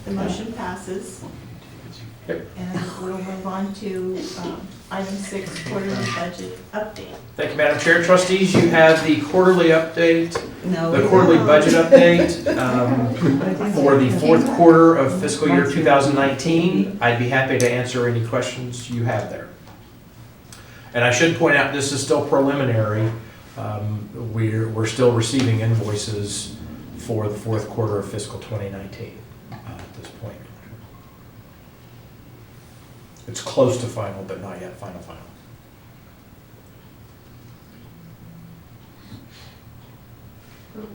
the motion passes. Yep. And we'll move on to, item 6, quarterly budget update. Thank you, Madam Chair. Trustees, you have the quarterly update, No, the we quarterly don't. budget update for the fourth quarter of fiscal year 2019. I'd be happy to answer any questions you have there. And I should point out, this is still preliminary. We're still receiving invoices for the fourth quarter of fiscal 2019 at this point. It's close to final, but not yet final. That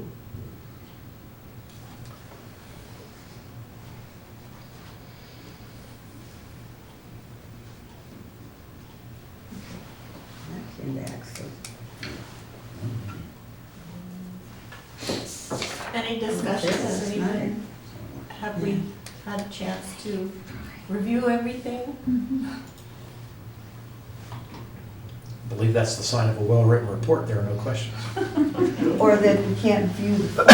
came back, so. Any discussion? Has anyone, have we had a chance to review everything? I believe that's the sign of a well-written report, there are no questions. Or that we can't view the.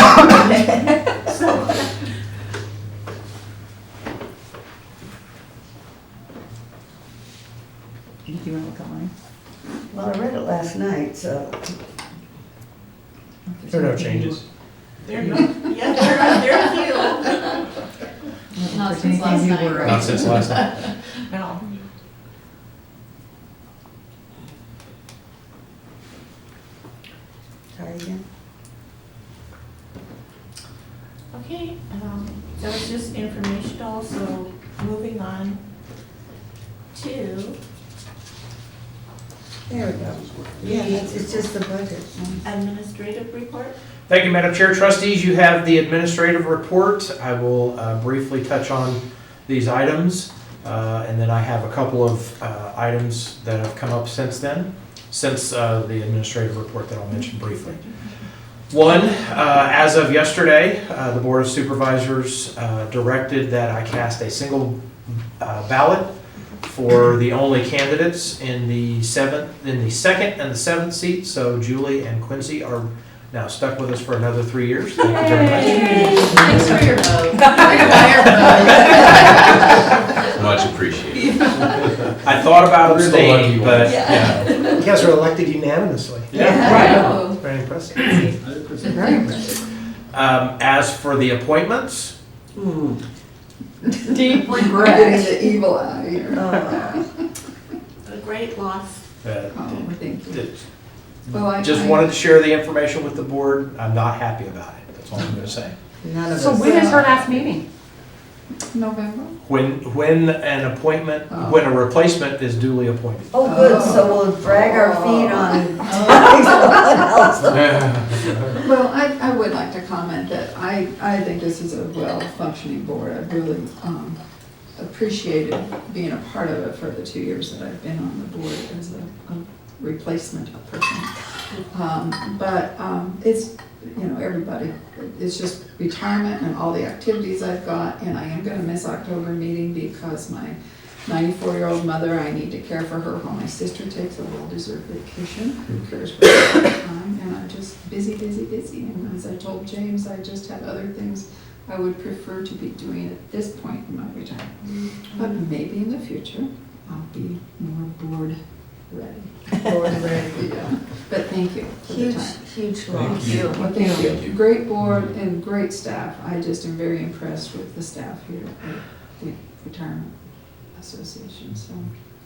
Did you want to look at mine? Well, I read it last night, so. There are no changes. There are no, yeah, there are a few. Not since last night. Not since last night. No. Try again. Okay, that was just informational, so moving on to There we go. Yeah, it's just the budget. administrative report. Thank you, Madam Chair. Trustees, you have the administrative report. I will briefly touch on these items, and then I have a couple of items that have come up since then, since the administrative report that I'll mention briefly. One, as of yesterday, the Board of Supervisors directed that I cast a single ballot for the only candidates in the second and the seventh seat. So Julie and Quincy are now stuck with us for another 3 years. Thank you very much. Thanks for your vote. Much appreciated. I thought about We're the lucky abstaining, but ones. yeah. You guys were elected unanimously. Yeah. Very impressive. Very impressive. As for the appointments, Deep Getting regret. the evil eye here. A great loss. Oh, thank you. Well, just wanted to share the information with the board. I'm not happy about it. That's all I'm going to say. None of So us. when is her last meeting? November? When an appointment, when a replacement is duly appointed. Oh, good, so we'll drag our feet on someone else. Well, I would like to comment that I think this is a well-functioning board. I've really appreciated being a part of it for the 2 years that I've been on the board as a replacement person. But it's, everybody, it's just retirement and all the activities I've got, and I am gonna miss October meeting because my 94-year-old mother, I need to care for her while my sister takes a well-deserved vacation. Who cares for her time? And I'm just busy. And as I told James, I just have other things I would prefer to be doing at this point in my retirement. But maybe in the future, I'll be more board ready. Board ready. Yeah. But thank you for the time. Huge loss. Well, thank you. Great board and great staff. I just am very impressed with the staff here at the Retirement Association, so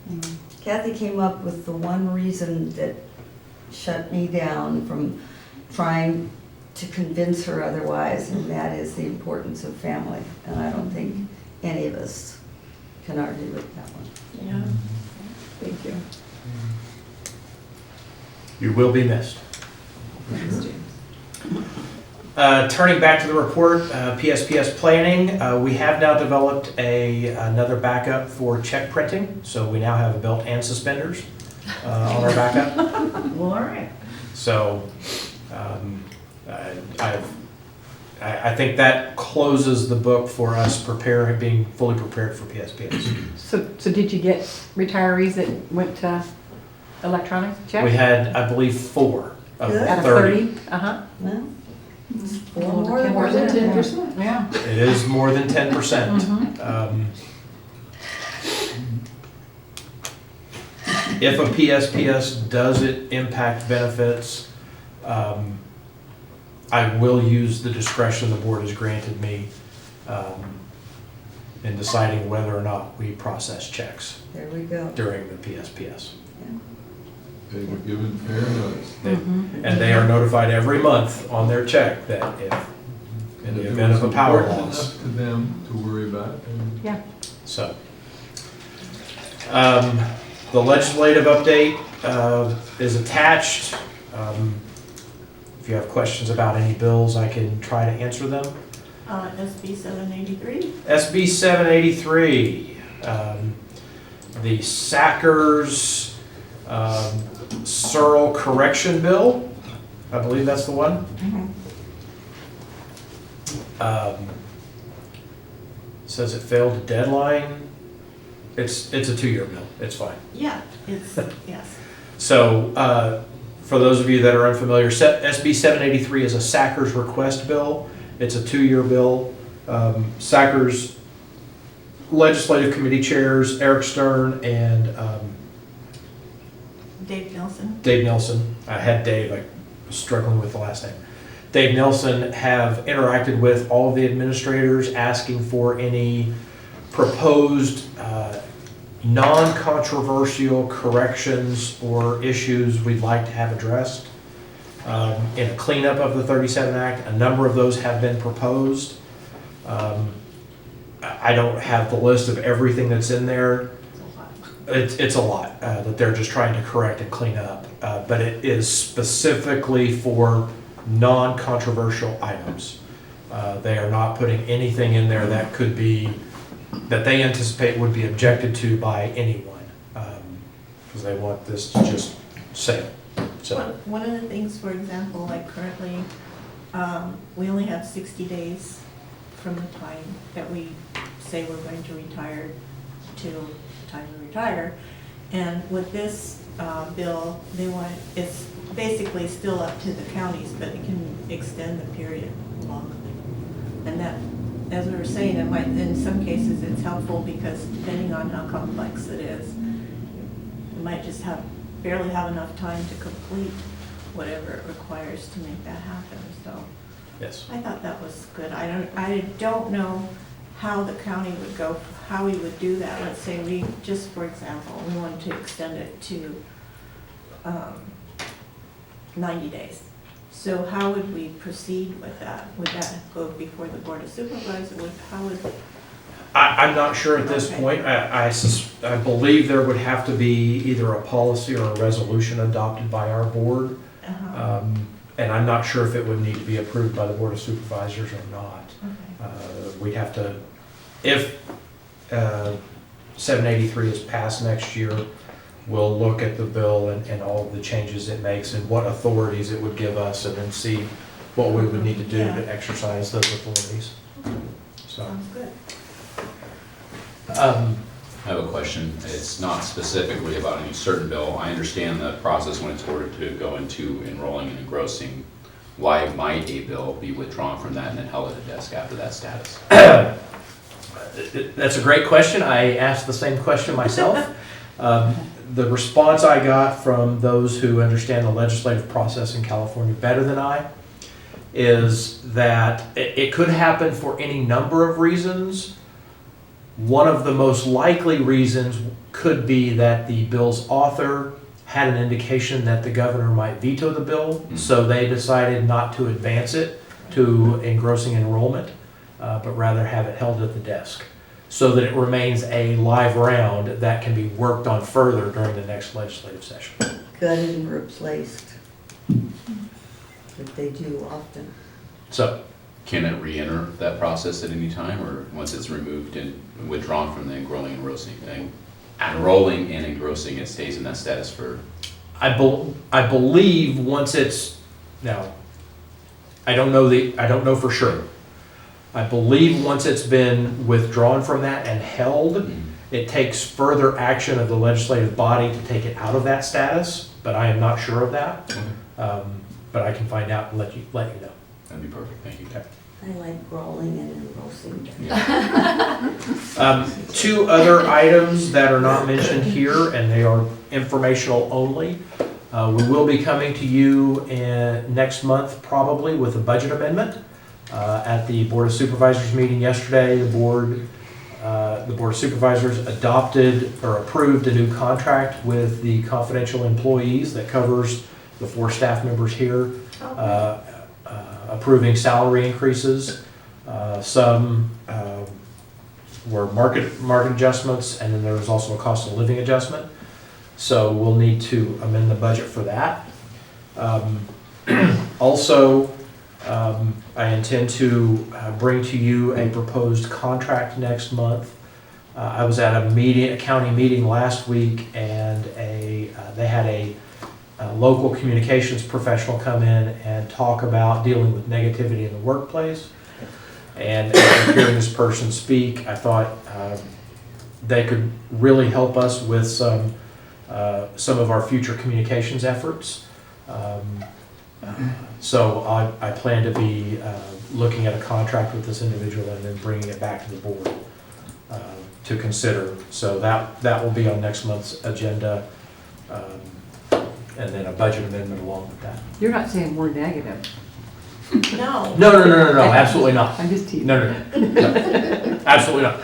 anyway. Kathy came up with the one reason that shut me down from trying to convince her otherwise, and that is the importance of family. And I don't think any of us can argue with that one. Yeah. Thank you. You will be missed. Thanks, James. Turning back to the report, PSPS planning, we have now developed another backup for check printing. So we now have a belt and suspenders on our backup. Well, all right. So I think that closes the book for us being fully prepared for PSPS. So did you get retirees that went to electronic check? We had, I believe, 4 of Good. Out of 30. 30? Uh-huh. Well, More than 10%. Yeah. It is more than 10%. Mhm. If a PSPS does it impact benefits, I will use the discretion the board has granted me in deciding whether or not we process checks there we go. during the PSPS. They were given fair notice. And they are notified every month on their check that if, in the event of a power Important loss. enough to them to worry about. Yeah. So, the legislative update is attached. If you have questions about any bills, I can try to answer them. SB 783. SB 783, the Sackers Searle Correction Bill, I believe that's the one. Says it failed a deadline. It's a 2-year bill, it's fine. Yeah, it's, yes. So, for those of you that are unfamiliar, SB 783 is a Sackers request bill. It's a 2-year bill. Sackers Legislative Committee chairs Eric Stern and Dave Nelson. Dave Nelson. I had Dave, I was struggling with the last name. Dave Nelson have interacted with all of the administrators asking for any proposed non-controversial corrections or issues we'd like to have addressed. In a cleanup of the 37 Act, a number of those have been proposed. I don't have the list of everything that's in there. It's a lot that they're just trying to correct and clean up, but it is specifically for non-controversial items. They are not putting anything in there that could be, that they anticipate would be objected to by anyone, because they want this to just sail. So One of the things, for example, like currently, we only have 60 days from the time that we say we're going to retire till the time we retire. And with this bill, they want, it's basically still up to the counties, but it can extend the period longer. And that, as we were saying, it might, in some cases it's helpful because depending on how complex it is, you might just barely have enough time to complete whatever it requires to make that happen. So yes, I thought that was good. I don't know how the county would go, how we would do that. Let's say we, just for example, we wanted to extend it to 90 days. So how would we proceed with that? Would that go before the Board of Supervisors? How would? I'm not sure at this Okay. point. I believe there would have to be either a policy or a resolution adopted by our board. And I'm not sure if it would need to be approved by the Board of Supervisors or not. Okay. We'd have to, if 783 is passed next year, we'll look at the bill and all of the changes it makes and what authorities it would give us, and then see what we would need to do to exercise those authorities. So, Sounds good. I have a question. It's not specifically about any certain bill. I understand the process when it's ordered to go into enrolling and engrossing. Why might a bill be withdrawn from that and then held at a desk after that status? that's a great question. I asked the same question myself. The response I got from those who understand the legislative process in California better than I is that it could happen for any number of reasons. One of the most likely reasons could be that the bill's author had an indication that the governor might veto the bill, so they decided not to advance it to engrossing enrollment, but rather have it held at the desk, so that it remains a live round that can be worked on further during the next legislative session. Gutted and replaced, that they do often. So, Can it re-enter that process at any time, or once it's removed and withdrawn from the enrolling and engrossing thing? Enrolling and engrossing, it stays in that status for, I believe once it's, now, I don't know for sure. I believe once it's been withdrawn from that and held, it takes further action of the legislative body to take it out of that status, but I am not sure of that. But I can find out and let you know. that'd be perfect, thank you. Okay. I like growling and engrossing. Two other items that are not mentioned here, and they are informational only. We will be coming to you next month probably with a budget amendment. At the Board of Supervisors meeting yesterday, the Board of Supervisors adopted or approved a new contract with the confidential employees that covers the 4 staff members here, approving salary increases. Some were market adjustments, and then there was also a cost of living adjustment. So we'll need to amend the budget for that. Also, I intend to bring to you a proposed contract next month. I was at a county meeting last week, and they had a local communications professional come in and talk about dealing with negativity in the workplace. And after hearing this person speak, I thought they could really help us with some of our future communications efforts. So I plan to be looking at a contract with this individual and then bringing it back to the board to consider. So that will be on next month's agenda, and then a budget amendment along with that. You're not saying we're negative. No. No, absolutely not. I'm just teasing. No, absolutely not.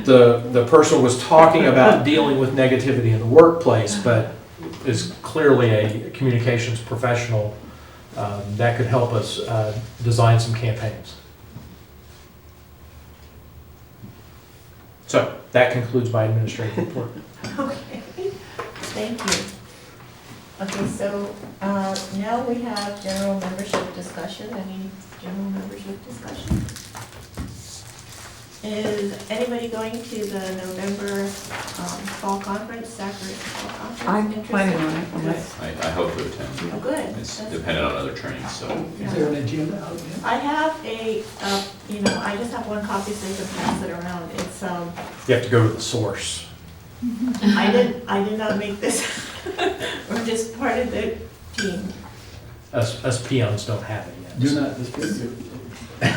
The person was talking about dealing with negativity in the workplace, but is clearly a communications professional that could help us design some campaigns. So that concludes my administrative report. Okay, thank you. Okay, so now we have general membership discussion. Any general membership discussion? Is anybody going to the November fall conference, Zachary fall conference? I'm planning on it, Good. unless, I hope to attend. Oh, good. It's That's- dependent on other trainings, so. Is there an agenda out yet? I have a, I just have one copy so you can pass it around. It's, You have to go to the source. I did not make this. We're just part of the team. Us peons don't have it yet. You're not distributed.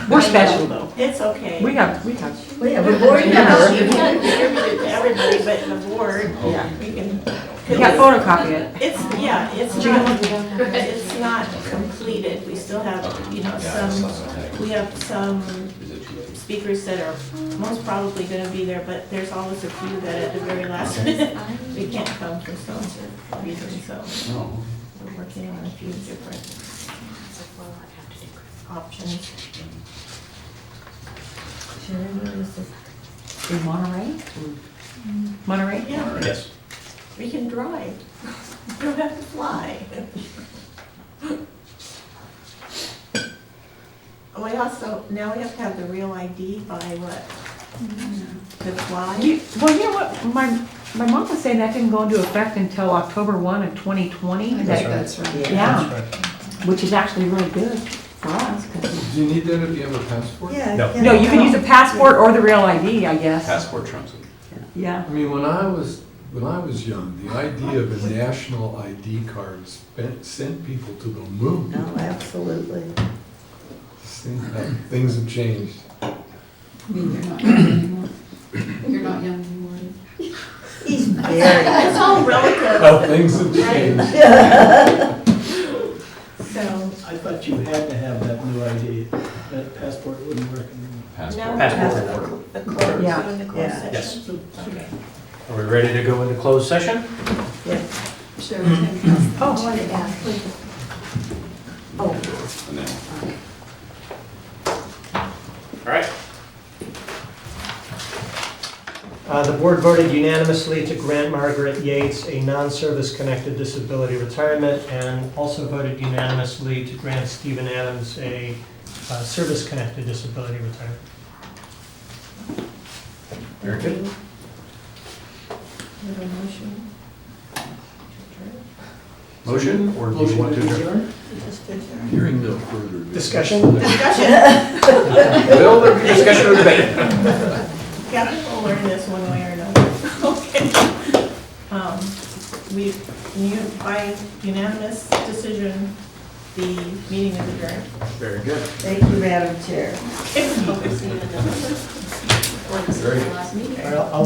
we're special though. It's okay. We have We have a board You member. can't distribute it to everybody, but the board, Yeah. we can. We got photocopy it. It's not completed. We still have, we have some speakers that are most probably gonna be there, but there's always a few that at the very last minute, we can't come for some reason, so we're working on a few different options. In Monterey? Monterey? Yeah, Yes. we can drive. We don't have to fly. We also, now we have to have the real ID by what? To fly? Well, you know what, my mom was saying that didn't go into effect until October 1 of 2020. I think that's right. Yeah, That's right. which is actually really good for us. 'Cause- Do you need that if you have a passport? Yeah. No. yeah. No, you can use a passport or the real ID, I guess. Passport trumps it. Yeah. I mean, when I was young, the idea of a national ID card sent people to the moon. No, absolutely. Things have changed. I mean, you're not young anymore. You're not young anymore. He's very. It's all relative, Oh, things have changed. so. I thought you had to have that new ID. That passport wouldn't work anymore. Passport. Passport will work. The close, Yeah. doing the closed Yeah. session. Yes. Okay. Are we ready to go into closed session? Sure, we can. I wanted to ask, oh, And then All right. The board voted unanimously to grant Margaret Yates a non-service connected disability retirement, and also voted unanimously to grant Stephen Adams a service connected disability retirement. Very good. We have a motion. Motion, or do you want to adjourn? Hearing no further Discussion? Discussion. Bill, discussion or debate? Kathy will learn this one way or another. Okay. By unanimous decision, the meeting is adjourned. Very good. thank you, Madam Chair. Okay. Or this is the last meeting. All right, I'll